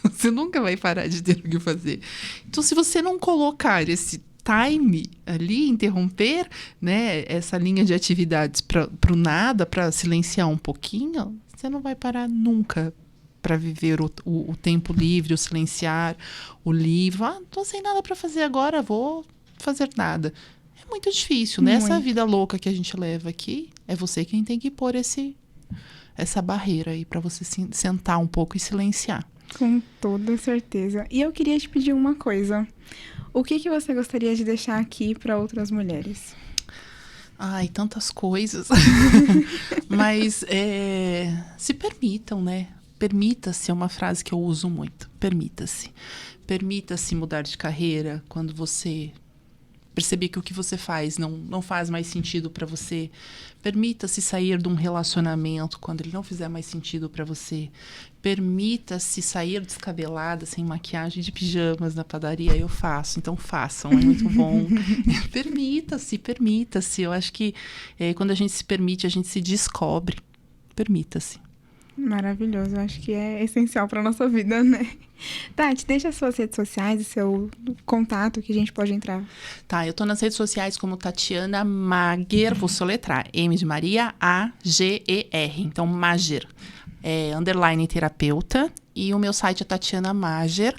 Você nunca vai parar de ter o que fazer. Então, se você não colocar esse time ali, interromper, né, essa linha de atividades pro nada, pra silenciar um pouquinho, você não vai parar nunca para viver o tempo livre, o silenciar, o livro. Tô sem nada para fazer agora, vou fazer nada. É muito difícil, né? Essa vida louca que a gente leva aqui, é você quem tem que pôr essa barreira aí para você sentar um pouco e silenciar. Com toda certeza. E eu queria te pedir uma coisa. O que você gostaria de deixar aqui para outras mulheres? Ai, tantas coisas. Mas se permitam, né? permita-se é uma frase que eu uso muito. Permita-se. Permita-se mudar de carreira quando você perceber que o que você faz não faz mais sentido para você. Permita-se sair de um relacionamento quando ele não fizer mais sentido para você. Permita-se sair descabelada, sem maquiagem, de pijamas na padaria. Eu faço, então façam, é muito bom. Permita-se, permita-se. Eu acho que quando a gente se permite, a gente se descobre. Permita-se. Maravilhoso, eu acho que é essencial para nossa vida, né? Tati, deixa as suas redes sociais e seu contato que a gente pode entrar. Tá, eu tô nas redes sociais como Tatiana Mager, vou soletrar, M de Maria, A-G-E-R, então Mager, underline terapeuta, e o meu site é tatianamager,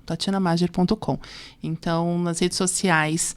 tatianamager.com. Então, nas redes sociais,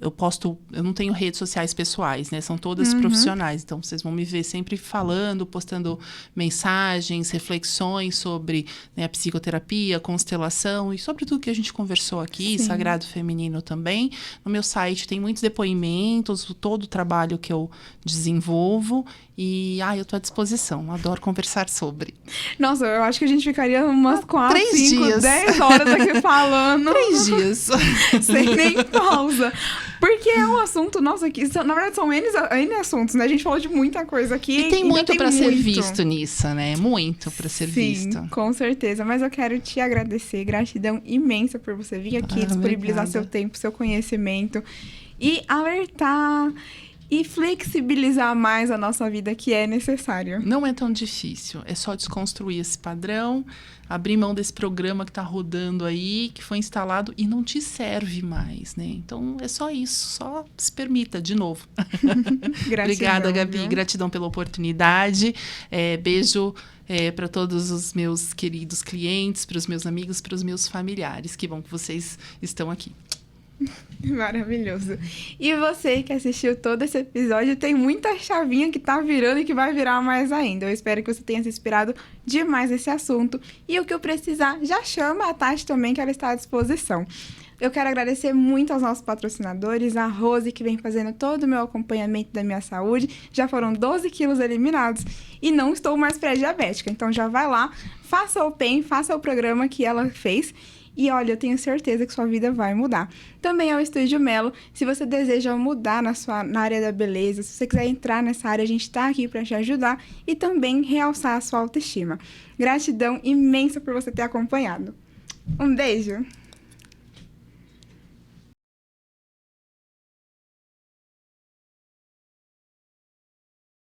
eu não tenho redes sociais pessoais, né? São todas profissionais. Então, vocês vão me ver sempre falando, postando mensagens, reflexões sobre, né, a psicoterapia, constelação e sobre tudo que a gente conversou aqui, Sim. Sagrado Feminino também. No meu site tem muitos depoimentos, todo o trabalho que eu desenvolvo. E, eu tô à disposição. Adoro conversar sobre. Nossa, eu acho que a gente ficaria umas 4, 3 5, dias. 10 horas aqui falando. 3 dias. Sem nem pausa. Porque é um assunto, nossa, que na verdade são N assuntos, né? A gente falou de muita coisa aqui. E tem ainda muito para ser muito. visto nisso, né? Muito para ser visto. Sim, com certeza. Mas eu quero te agradecer. Gratidão imensa por você vir aqui, disponibilizar obrigada. seu tempo, seu conhecimento. E alertar e flexibilizar mais a nossa vida, que é necessário. Não é tão difícil. É só desconstruir esse padrão, abrir mão desse programa que está rodando aí, que foi instalado e não te serve mais, né? Então, é só isso. Só se permita, de novo. Gratidão, Obrigada, Gabi. viu? Gratidão pela oportunidade. Beijo para todos os meus queridos clientes, para os meus amigos, para os meus familiares. Que bom que vocês estão aqui. Maravilhoso. E você que assistiu todo esse episódio, tem muita chavinha que tá virando e que vai virar mais ainda. Eu espero que você tenha se inspirado demais nesse assunto. E o que eu precisar, já chama a Tati também, que ela está à disposição. Eu quero agradecer muito aos nossos patrocinadores, a Rose, que vem fazendo todo o meu acompanhamento da minha saúde. Já foram 12 quilos eliminados e não estou mais pré-diabética. Então já vai lá, faça o PEN, faça o programa que ela fez. E olha, eu tenho certeza que sua vida vai mudar. Também é o Estúdio Melo. Se você deseja mudar na área da beleza, se você quiser entrar nessa área, a gente está aqui para te ajudar e também realçar a sua autoestima. Gratidão imensa por você ter acompanhado. Um beijo!